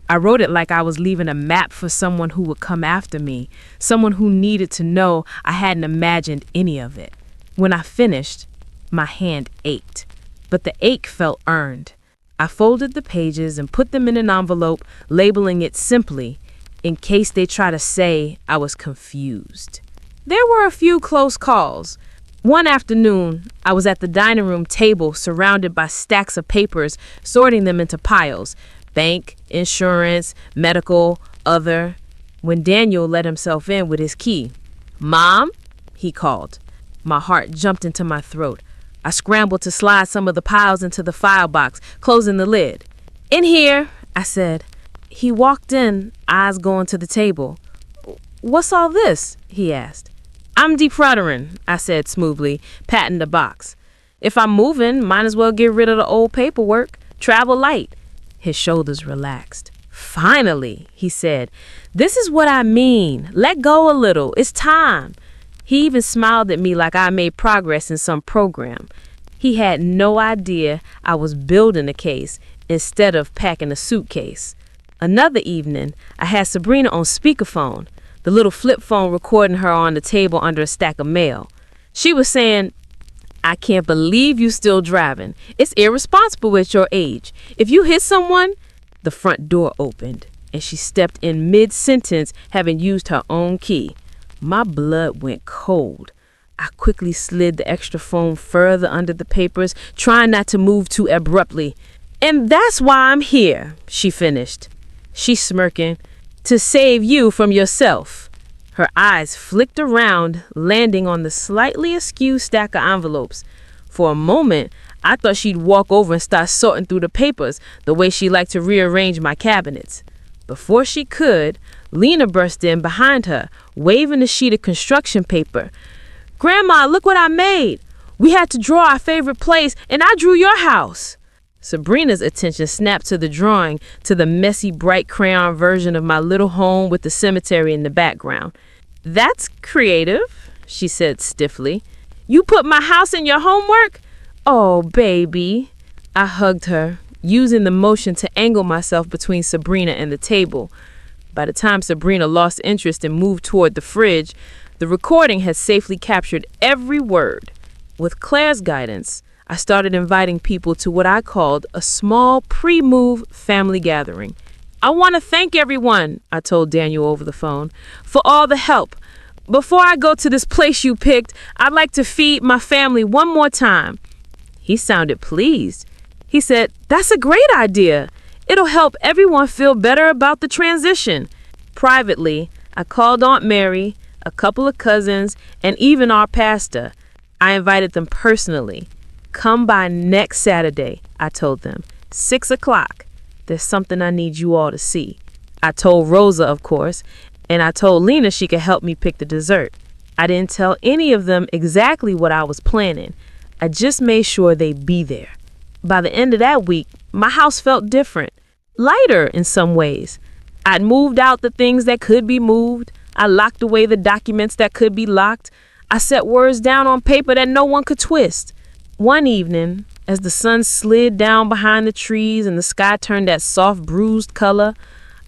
I wrote it like I was leaving a map for someone who would come after me, someone who needed to know I hadn't imagined any of it. When I finished, my hand ached, but the ache felt earned. I folded the pages and put them in an envelope, labeling it simply, in case they try to say I was confused. There were a few close calls. One afternoon, I was at the dining room table surrounded by stacks of papers, sorting them into piles: bank, insurance, medical, other, when Daniel let himself in with his key. "Mom?" he called. My heart jumped into my throat. I scrambled to slide some of the piles into the file box, closing the lid. "In here," I said. He walked in, eyes going to the table. "What's all this?" he asked. "I'm decluttering," I said smoothly, patting the box. "If I'm moving, might as well get rid of the old paperwork. Travel light." His shoulders relaxed. "Finally," he said. "This is what I mean. Let go a little. It's time." He even smiled at me like I made progress in some program. He had no idea I was building a case instead of packing a suitcase. Another evening, I had Sabrina on speakerphone, the little flip phone recording her on the table under a stack of mail. She was saying, "I can't believe you still driving. It's irresponsible at your age. If you hit someone..." The front door opened, and she stepped in mid-sentence, having used her own key. My blood went cold. I quickly slid the extra foam further under the papers, trying not to move too abruptly. "And that's why I'm here," she finished. She smirking, "to save you from yourself." Her eyes flicked around, landing on the slightly askew stack of envelopes. For a moment, I thought she'd walk over and start sorting through the papers the way she liked to rearrange my cabinets. Before she could, Lena burst in behind her, waving a sheet of construction paper. "Grandma, look what I made. We had to draw our favorite place, and I drew your house." Sabrina's attention snapped to the drawing, to the messy, bright crayon version of my little home with the cemetery in the background. "That's creative," she said stiffly. "You put my house in your homework? Oh, baby." I hugged her, using the motion to angle myself between Sabrina and the table. By the time Sabrina lost interest and moved toward the fridge, the recording had safely captured every word. With Claire's guidance, I started inviting people to what I called a small pre-move family gathering. "I want to thank everyone," I told Daniel over the phone, "for all the help. Before I go to this place you picked, I'd like to feed my family one more time." He sounded pleased. He said, "That's a great idea. It'll help everyone feel better about the transition." Privately, I called Aunt Mary, a couple of cousins, and even our pastor. I invited them personally. "Come by next Saturday," I told them. 6 o'clock. There's something I need you all to see. I told Rosa, of course, and I told Lena she could help me pick the dessert. I didn't tell any of them exactly what I was planning. I just made sure they'd be there. By the end of that week, my house felt different, lighter in some ways. I'd moved out the things that could be moved. I locked away the documents that could be locked. I set words down on paper that no one could twist. One evening, as the sun slid down behind the trees and the sky turned that soft, bruised color,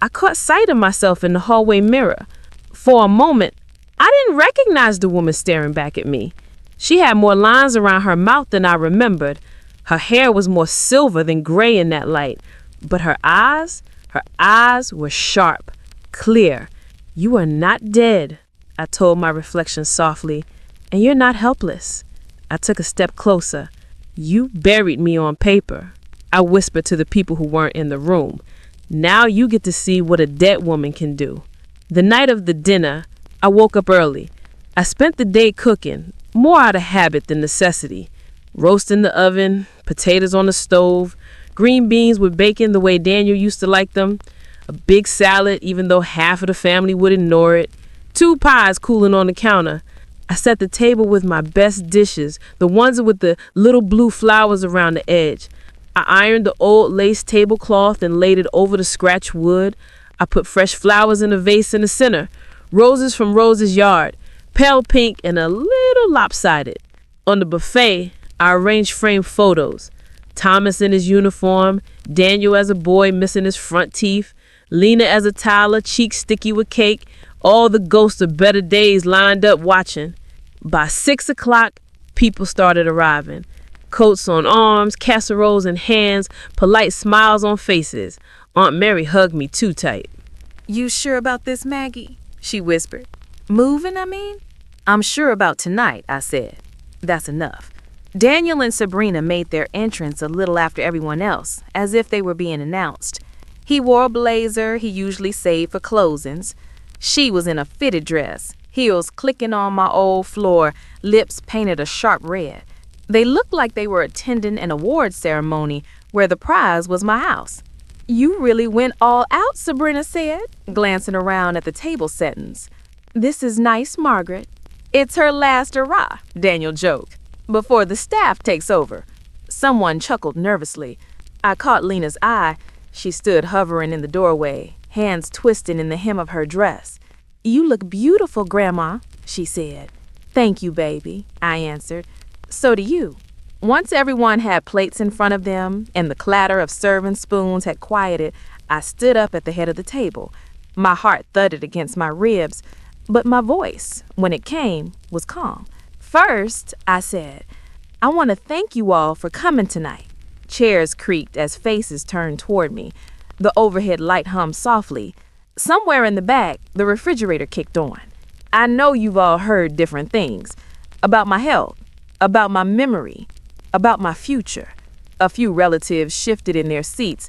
I caught sight of myself in the hallway mirror. For a moment, I didn't recognize the woman staring back at me. She had more lines around her mouth than I remembered. Her hair was more silver than gray in that light. But her eyes were sharp, clear. "You are not dead," I told my reflection softly, "and you're not helpless." I took a step closer. "You buried me on paper," I whispered to the people who weren't in the room. "Now you get to see what a dead woman can do." The night of the dinner, I woke up early. I spent the day cooking, more out of habit than necessity. Roast in the oven, potatoes on the stove, green beans with bacon the way Daniel used to like them, a big salad even though half of the family would ignore it, 2 pies cooling on the counter. I set the table with my best dishes, the ones with the little blue flowers around the edge. I ironed the old lace tablecloth and laid it over the scratch wood. I put fresh flowers in a vase in the center, roses from Rose's yard, pale pink and a little lopsided. On the buffet, I arranged framed photos. Thomas in his uniform, Daniel as a boy missing his front teeth, Lena as a toddler, cheeks sticky with cake, all the ghosts of better days lined up watching. By 6 o'clock, people started arriving. Coats on arms, casseroles in hands, polite smiles on faces. Aunt Mary hugged me too tight. You sure about this, Maggie? She whispered. Moving, I mean? I'm sure about tonight, I said. That's enough. Daniel and Sabrina made their entrance a little after everyone else, as if they were being announced. He wore a blazer he usually saved for closings. She was in a fitted dress, heels clicking on my old floor, lips painted a sharp red. They looked like they were attending an awards ceremony where the prize was my house. You really went all out, Sabrina said, glancing around at the table settings. This is nice, Margaret. It's her last hurrah, Daniel joked, before the staff takes over. Someone chuckled nervously. I caught Lena's eye. She stood hovering in the doorway, hands twisting in the hem of her dress. You look beautiful, Grandma, she said. Thank you, baby, I answered. So do you. Once everyone had plates in front of them and the clatter of serving spoons had quieted, I stood up at the head of the table. My heart thudded against my ribs, but my voice, when it came, was calm. First, I said, I want to thank you all for coming tonight. Chairs creaked as faces turned toward me. The overhead light hummed softly. Somewhere in the back, the refrigerator kicked on. I know you've all heard different things about my health, about my memory, about my future. A few relatives shifted in their seats.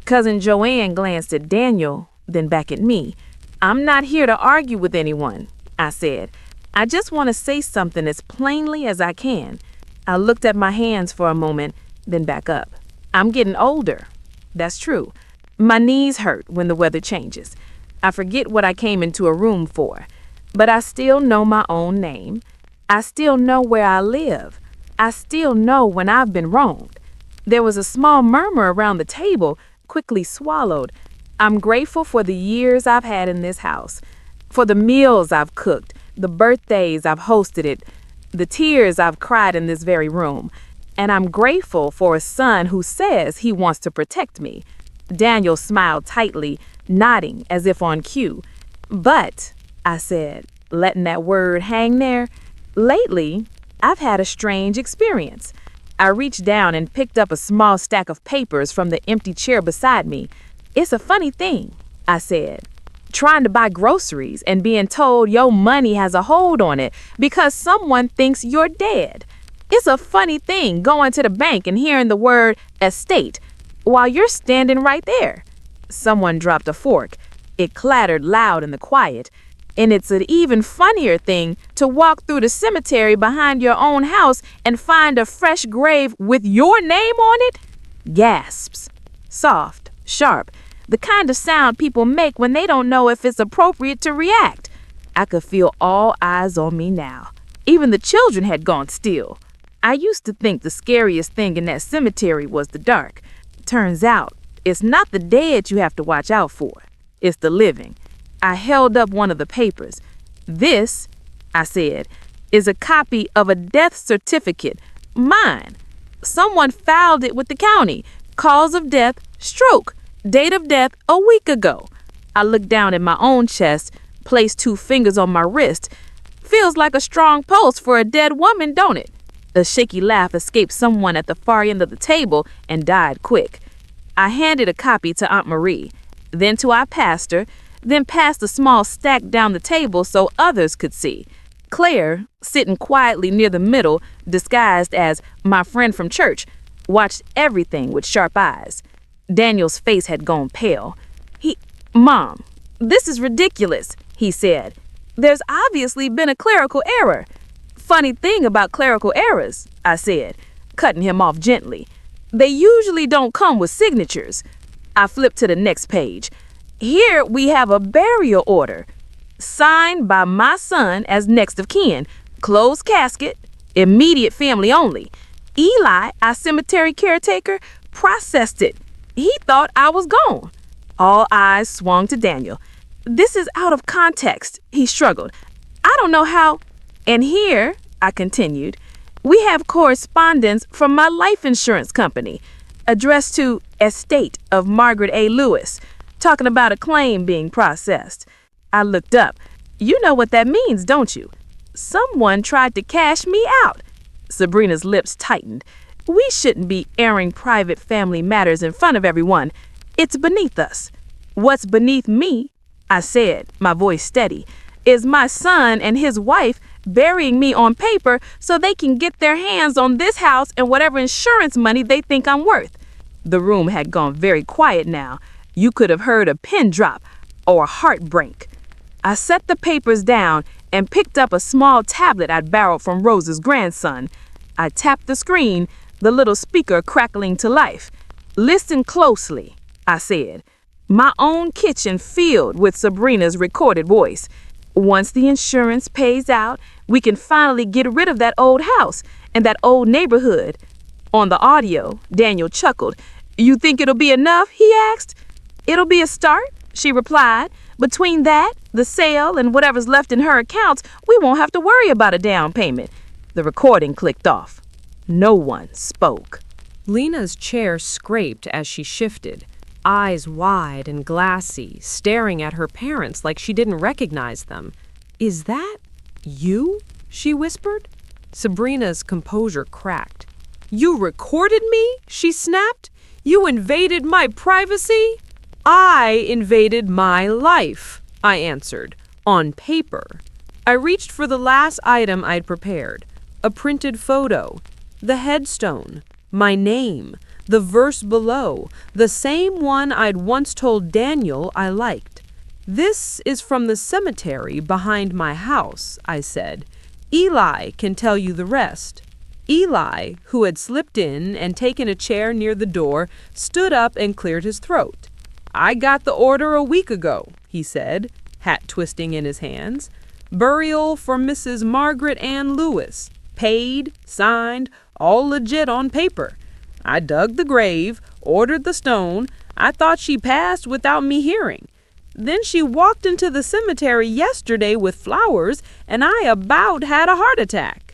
Cousin Joanne glanced at Daniel, then back at me. I'm not here to argue with anyone, I said. I just want to say something as plainly as I can. I looked at my hands for a moment, then back up. I'm getting older. That's true. My knees hurt when the weather changes. I forget what I came into a room for. But I still know my own name. I still know where I live. I still know when I've been wronged. There was a small murmur around the table, quickly swallowed. I'm grateful for the years I've had in this house, for the meals I've cooked, the birthdays I've hosted it, the tears I've cried in this very room. And I'm grateful for a son who says he wants to protect me. Daniel smiled tightly, nodding as if on cue. But, I said, letting that word hang there, lately, I've had a strange experience. I reached down and picked up a small stack of papers from the empty chair beside me. It's a funny thing, I said. Trying to buy groceries and being told your money has a hold on it because someone thinks you're dead. It's a funny thing going to the bank and hearing the word estate while you're standing right there. Someone dropped a fork. It clattered loud in the quiet. And it's an even funnier thing to walk through the cemetery behind your own house and find a fresh grave with your name on it. Gasps. Soft, sharp, the kind of sound people make when they don't know if it's appropriate to react. I could feel all eyes on me now. Even the children had gone still. I used to think the scariest thing in that cemetery was the dark. Turns out, it's not the dead you have to watch out for. It's the living. I held up one of the papers. This, I said, is a copy of a death certificate. Mine. Someone filed it with the county. Cause of death, stroke. Date of death, a week ago. I looked down at my own chest, placed 2 fingers on my wrist. Feels like a strong pulse for a dead woman, don't it? A shaky laugh escaped someone at the far end of the table and died quick. I handed a copy to Aunt Marie, then to our pastor, then passed a small stack down the table so others could see. Claire, sitting quietly near the middle, disguised as my friend from church, watched everything with sharp eyes. Daniel's face had gone pale. Mom, this is ridiculous, he said. There's obviously been a clerical error. Funny thing about clerical errors, I said, cutting him off gently. They usually don't come with signatures. I flipped to the next page. Here we have a burial order, signed by my son as next of kin, closed casket, immediate family only. Eli, our cemetery caretaker, processed it. He thought I was gone. All eyes swung to Daniel. This is out of context, he struggled. I don't know how. And here, I continued, we have correspondence from my life insurance company, addressed to Estate of Margaret A. Lewis. talking about a claim being processed. I looked up. You know what that means, don't you? Someone tried to cash me out. Sabrina's lips tightened. We shouldn't be airing private family matters in front of everyone. It's beneath us. What's beneath me, I said, my voice steady, is my son and his wife burying me on paper so they can get their hands on this house and whatever insurance money they think I'm worth. The room had gone very quiet now. You could have heard a pin drop or a heart break. I set the papers down and picked up a small tablet I'd borrowed from Rose's grandson. I tapped the screen, the little speaker crackling to life. Listen closely, I said. My own kitchen filled with Sabrina's recorded voice. Once the insurance pays out, we can finally get rid of that old house and that old neighborhood. On the audio, Daniel chuckled. You think it'll be enough? He asked. It'll be a start, she replied. Between that, the sale, and whatever's left in her accounts, we won't have to worry about a down payment. The recording clicked off. No one spoke. Lena's chair scraped as she shifted, eyes wide and glassy, staring at her parents like she didn't recognize them. Is that you? She whispered. Sabrina's composure cracked. You recorded me? She snapped. You invaded my privacy? I invaded my life, I answered, on paper. I reached for the last item I'd prepared, a printed photo, the headstone, my name, the verse below, the same one I'd once told Daniel I liked. This is from the cemetery behind my house, I said. Eli can tell you the rest. Eli, who had slipped in and taken a chair near the door, stood up and cleared his throat. I got the order a week ago, he said, hat twisting in his hands. Burial for Mrs. Margaret Ann Lewis. Paid, signed, all legit on paper. I dug the grave, ordered the stone. I thought she passed without me hearing. Then she walked into the cemetery yesterday with flowers, and I about had a heart attack.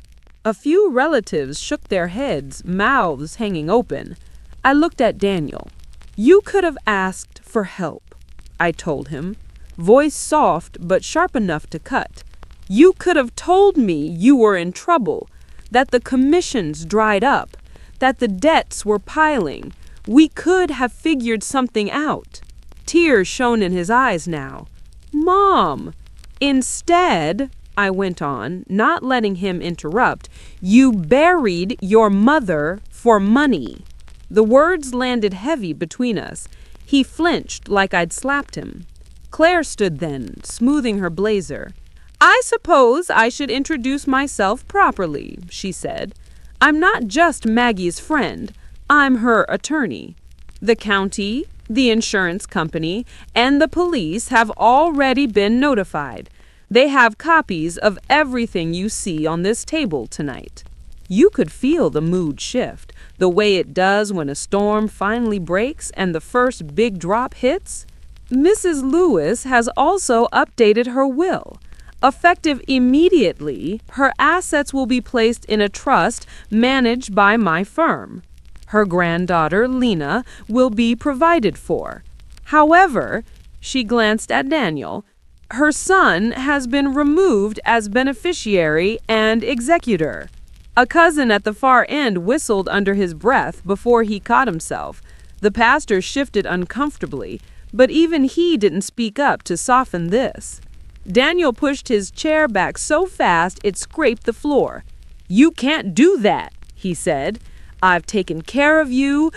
A few relatives shook their heads, mouths hanging open. I looked at Daniel. You could have asked for help, I told him, voice soft but sharp enough to cut. You could have told me you were in trouble, that the commissions dried up, that the debts were piling. We could have figured something out. Tears shone in his eyes now. Mom! Instead, I went on, not letting him interrupt, you buried your mother for money. The words landed heavy between us. He flinched like I'd slapped him. Claire stood then, smoothing her blazer. I suppose I should introduce myself properly, she said. I'm not just Maggie's friend. I'm her attorney. The county, the insurance company, and the police have already been notified. They have copies of everything you see on this table tonight. You could feel the mood shift, the way it does when a storm finally breaks and the first big drop hits. Mrs. Lewis has also updated her will. Effective immediately, her assets will be placed in a trust managed by my firm. Her granddaughter, Lena, will be provided for. However, she glanced at Daniel, her son has been removed as beneficiary and executor. A cousin at the far end whistled under his breath before he caught himself. The pastor shifted uncomfortably, but even he didn't speak up to soften this. Daniel pushed his chair back so fast it scraped the floor. You can't do that, he said. I've taken care of you.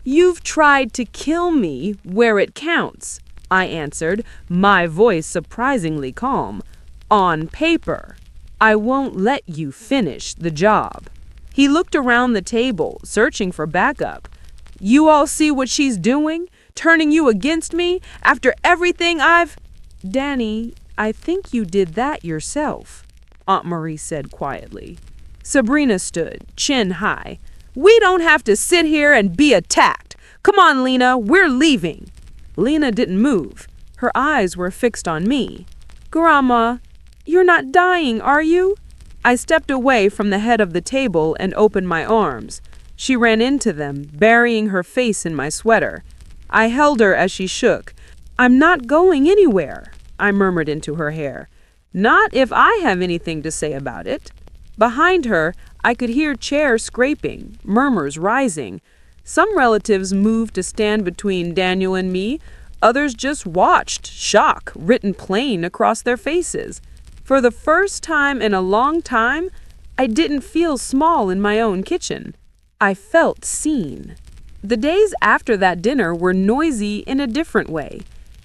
You've tried to kill me where it counts, I answered, my voice surprisingly calm. On paper. I won't let you finish the job. He looked around the table, searching for backup. You all see what she's doing? Turning you against me after everything I've... Danny, I think you did that yourself, Aunt Marie said quietly. Sabrina stood, chin high. We don't have to sit here and be attacked. Come on, Lena, we're leaving. Lena didn't move. Her eyes were fixed on me. Grandma, you're not dying, are you? I stepped away from the head of the table and opened my arms. She ran into them, burying her face in my sweater. I held her as she shook. "I'm not going anywhere," I murmured into her hair. "Not if I have anything to say about it." Behind her, I could hear chairs scraping, murmurs rising. Some relatives moved to stand between Daniel and me. Others just watched, shock written plain across their faces. For the first time in a long time, I didn't feel small in my own kitchen. I felt seen. The days after that dinner were noisy in a different way.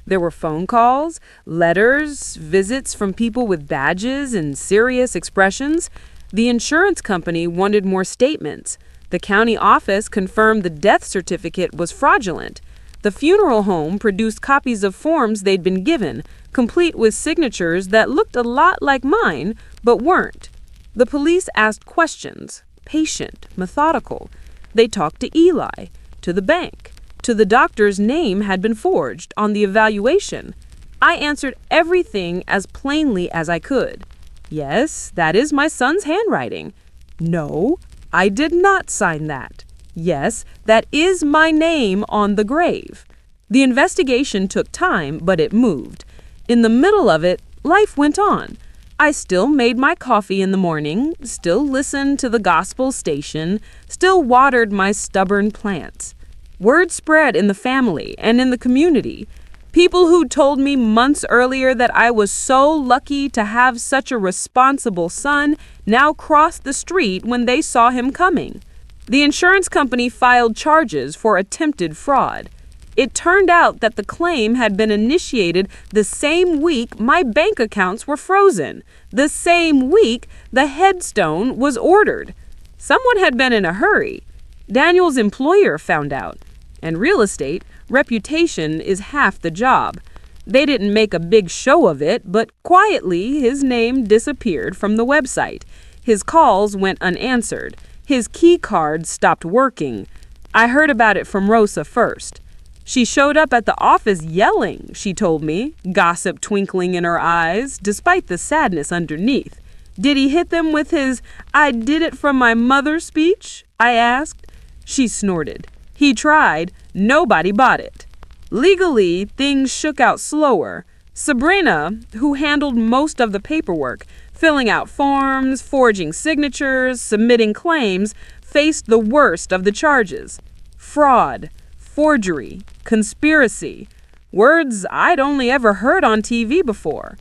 There were phone calls, letters, visits from people with badges and serious expressions. The insurance company wanted more statements. The county office confirmed the death certificate was fraudulent. The funeral home produced copies of forms they'd been given, complete with signatures that looked a lot like mine, but weren't. The police asked questions, patient, methodical. They talked to Eli, to the bank, to the doctor's name had been forged on the evaluation. I answered everything as plainly as I could. Yes, that is my son's handwriting. No, I did not sign that. Yes, that is my name on the grave. The investigation took time, but it moved. In the middle of it, life went on. I still made my coffee in the morning, still listened to the gospel station, still watered my stubborn plants. Word spread in the family and in the community. People who told me months earlier that I was so lucky to have such a responsible son now crossed the street when they saw him coming. The insurance company filed charges for attempted fraud. It turned out that the claim had been initiated the same week my bank accounts were frozen, the same week the headstone was ordered. Someone had been in a hurry. Daniel's employer found out. And real estate, reputation is half the job. They didn't make a big show of it, but quietly his name disappeared from the website. His calls went unanswered. His key card stopped working. I heard about it from Rosa first. She showed up at the office yelling, she told me, gossip twinkling in her eyes, despite the sadness underneath. Did he hit them with his "I did it from my mother" speech? I asked. She snorted. He tried. Nobody bought it. Legally, things shook out slower. Sabrina, who handled most of the paperwork, filling out forms, forging signatures, submitting claims, faced the worst of the charges. Fraud, forgery, conspiracy. Words I'd only ever heard on TV before.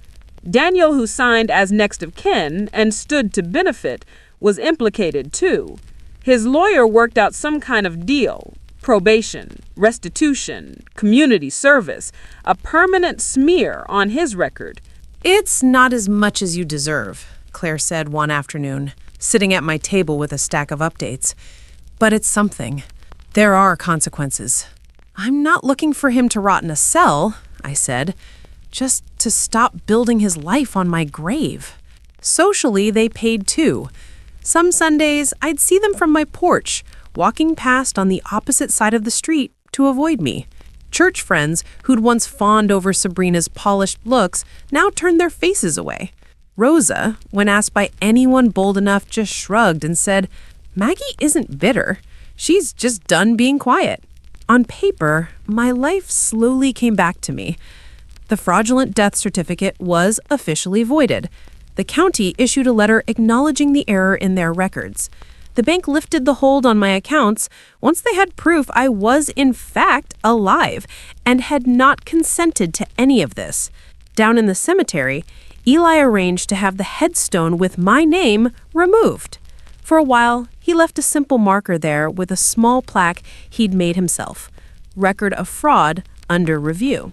Daniel, who signed as next of kin and stood to benefit, was implicated too. His lawyer worked out some kind of deal. Probation, restitution, community service, a permanent smear on his record. "It's not as much as you deserve," Claire said one afternoon, sitting at my table with a stack of updates. "But it's something. There are consequences." "I'm not looking for him to rot in a cell," I said, "just to stop building his life on my grave." Socially, they paid too. Some Sundays, I'd see them from my porch, walking past on the opposite side of the street to avoid me. Church friends who'd once fawned over Sabrina's polished looks now turned their faces away. Rosa, when asked by anyone bold enough, just shrugged and said, "Maggie isn't bitter. She's just done being quiet." On paper, my life slowly came back to me. The fraudulent death certificate was officially voided. The county issued a letter acknowledging the error in their records. The bank lifted the hold on my accounts once they had proof I was in fact alive and had not consented to any of this. Down in the cemetery, Eli arranged to have the headstone with my name removed. For a while, he left a simple marker there with a small plaque he'd made himself. Record of fraud under review.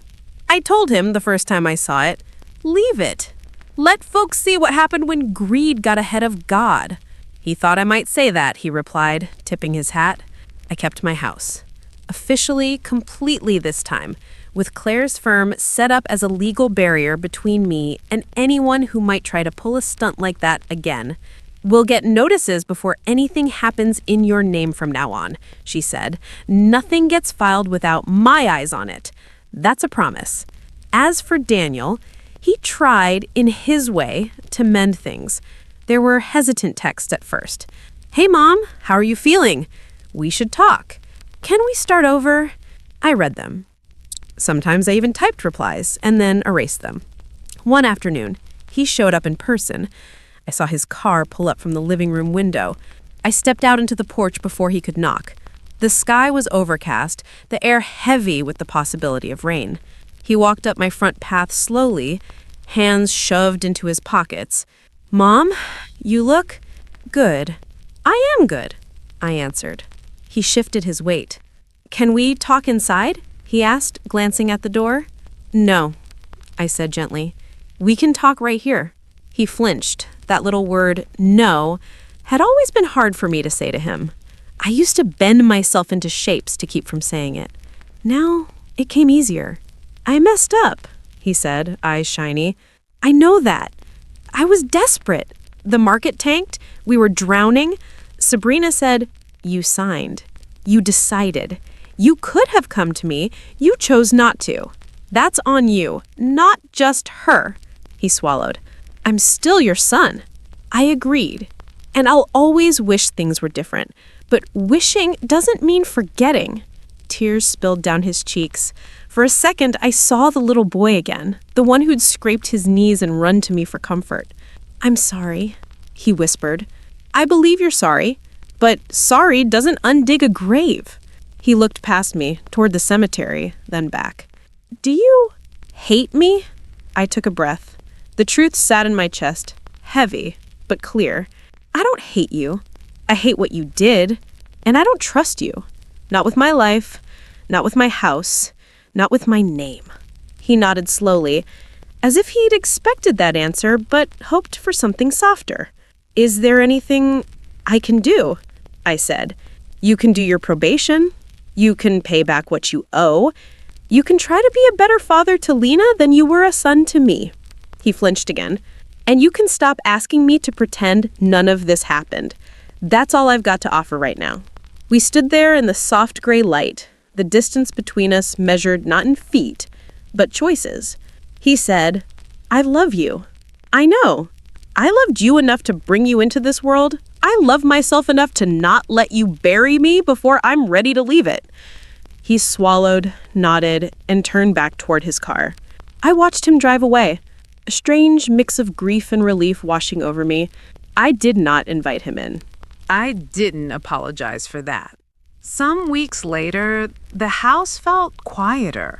I told him the first time I saw it, "Leave it. Let folks see what happened when greed got ahead of God." He thought I might say that, he replied, tipping his hat. I kept my house. Officially, completely this time, with Claire's firm set up as a legal barrier between me and anyone who might try to pull a stunt like that again. "We'll get notices before anything happens in your name from now on," she said. "Nothing gets filed without my eyes on it. That's a promise." As for Daniel, he tried, in his way, to mend things. There were hesitant texts at first. "Hey, Mom, how are you feeling? We should talk. Can we start over?" I read them. Sometimes I even typed replies and then erased them. One afternoon, he showed up in person. I saw his car pull up from the living room window. I stepped out into the porch before he could knock. The sky was overcast, the air heavy with the possibility of rain. He walked up my front path slowly, hands shoved into his pockets. "Mom, you look good." "I am good," I answered. He shifted his weight. "Can we talk inside?" he asked, glancing at the door. "No," I said gently. "We can talk right here." He flinched. That little word, no, had always been hard for me to say to him. I used to bend myself into shapes to keep from saying it. Now, it came easier. "I messed up," he said, eyes shiny. "I know that. I was desperate. The market tanked. We were drowning. Sabrina said, 'You signed. You decided. You could have come to me. You chose not to. That's on you, not just her.'" He swallowed. "I'm still your son." I agreed. And I'll always wish things were different. But wishing doesn't mean forgetting. Tears spilled down his cheeks. For a second, I saw the little boy again, the one who'd scraped his knees and run to me for comfort. "I'm sorry," he whispered. "I believe you're sorry, but sorry doesn't undig a grave." He looked past me, toward the cemetery, then back. "Do you hate me?" I took a breath. The truth sat in my chest, heavy, but clear. "I don't hate you. I hate what you did, and I don't trust you. Not with my life, not with my house, not with my name." He nodded slowly, as if he'd expected that answer, but hoped for something softer. "Is there anything I can do?" I said. "You can do your probation. You can pay back what you owe. You can try to be a better father to Lena than you were a son to me." He flinched again. "And you can stop asking me to pretend none of this happened. That's all I've got to offer right now." We stood there in the soft gray light, the distance between us measured not in feet, but choices. He said, "I love you. I know. I loved you enough to bring you into this world. I love myself enough to not let you bury me before I'm ready to leave it." He swallowed, nodded, and turned back toward his car. I watched him drive away, a strange mix of grief and relief washing over me. I did not invite him in. I didn't apologize for that. Some weeks later, the house felt quieter.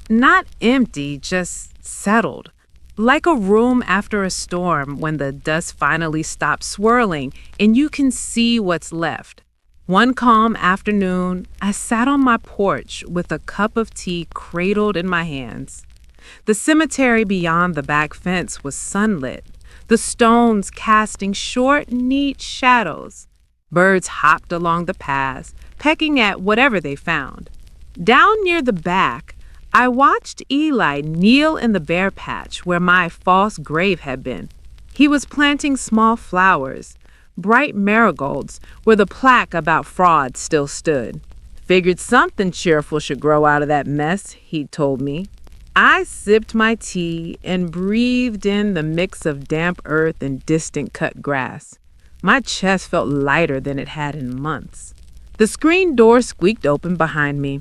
Not empty, just settled. Like a room after a storm when the dust finally stops swirling and you can see what's left. One calm afternoon, I sat on my porch with a cup of tea cradled in my hands. The cemetery beyond the back fence was sunlit, the stones casting short, neat shadows. Birds hopped along the paths, pecking at whatever they found. Down near the back, I watched Eli kneel in the bare patch where my false grave had been. He was planting small flowers, bright marigolds, where the plaque about fraud still stood. "Figured something cheerful should grow out of that mess," he told me. I sipped my tea and breathed in the mix of damp earth and distant cut grass. My chest felt lighter than it had in months. The screen door squeaked open behind me.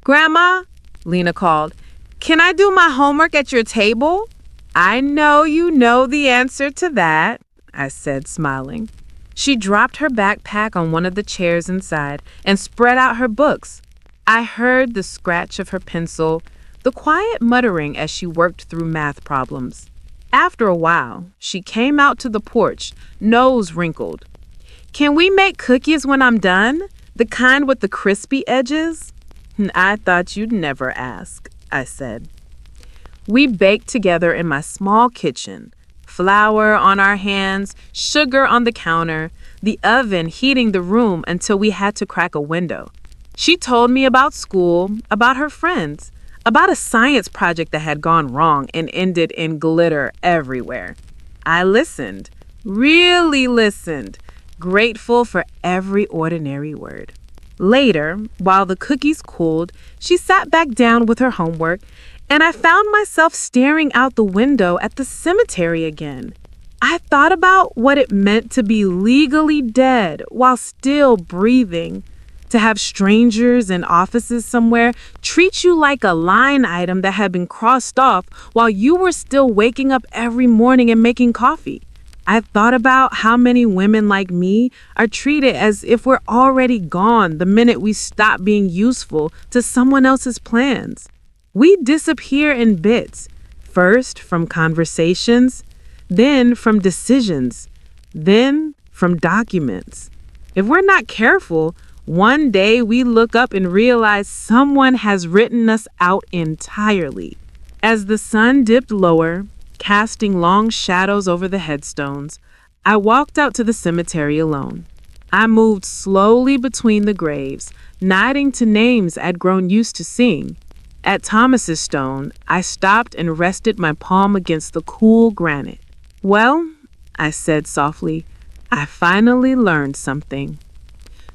"Grandma," Lena called, "can I do my homework at your table?" "I know you know the answer to that," I said, smiling. She dropped her backpack on one of the chairs inside and spread out her books. I heard the scratch of her pencil, the quiet muttering as she worked through math problems. After a while, she came out to the porch, nose wrinkled. "Can we make cookies when I'm done? The kind with the crispy edges?" "I thought you'd never ask," I said. We baked together in my small kitchen, flour on our hands, sugar on the counter, the oven heating the room until we had to crack a window. She told me about school, about her friends, about a science project that had gone wrong and ended in glitter everywhere. I listened, really listened, grateful for every ordinary word. Later, while the cookies cooled, she sat back down with her homework, and I found myself staring out the window at the cemetery again. I thought about what it meant to be legally dead while still breathing. To have strangers in offices somewhere treat you like a line item that had been crossed off while you were still waking up every morning and making coffee. I've thought about how many women like me are treated as if we're already gone the minute we stop being useful to someone else's plans. We disappear in bits, first from conversations, then from decisions, then from documents. If we're not careful, one day we look up and realize someone has written us out entirely. As the sun dipped lower, casting long shadows over the headstones, I walked out to the cemetery alone. I moved slowly between the graves, nodding to names I'd grown used to seeing. At Thomas's stone, I stopped and rested my palm against the cool granite. "Well," I said softly, "I finally learned something."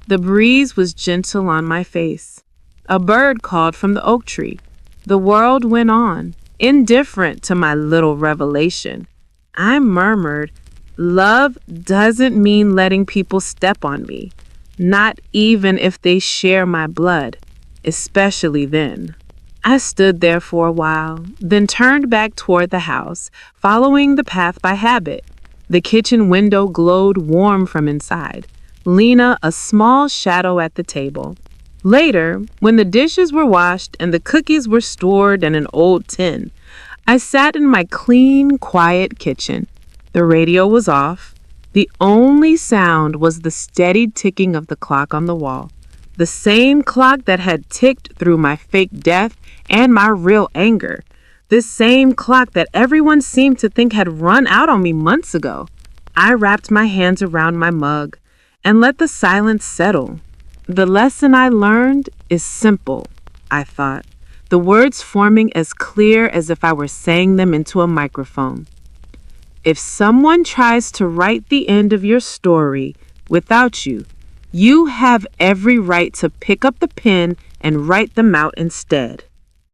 The breeze was gentle on my face. A bird called from the oak tree. The world went on, indifferent to my little revelation. I murmured, "Love doesn't mean letting people step on me, not even if they share my blood, especially then." I stood there for a while, then turned back toward the house, following the path by habit. The kitchen window glowed warm from inside. Lena a small shadow at the table. Later, when the dishes were washed and the cookies were stored in an old tin, I sat in my clean, quiet kitchen. The radio was off. The only sound was the steady ticking of the clock on the wall. The same clock that had ticked through my fake death and my real anger. The same clock that everyone seemed to think had run out on me months ago. I wrapped my hands around my mug and let the silence settle. The lesson I learned is simple, I thought, the words forming as clear as if I were saying them into a microphone. If someone tries to write the end of your story without you, you have every right to pick up the pen and write them out instead.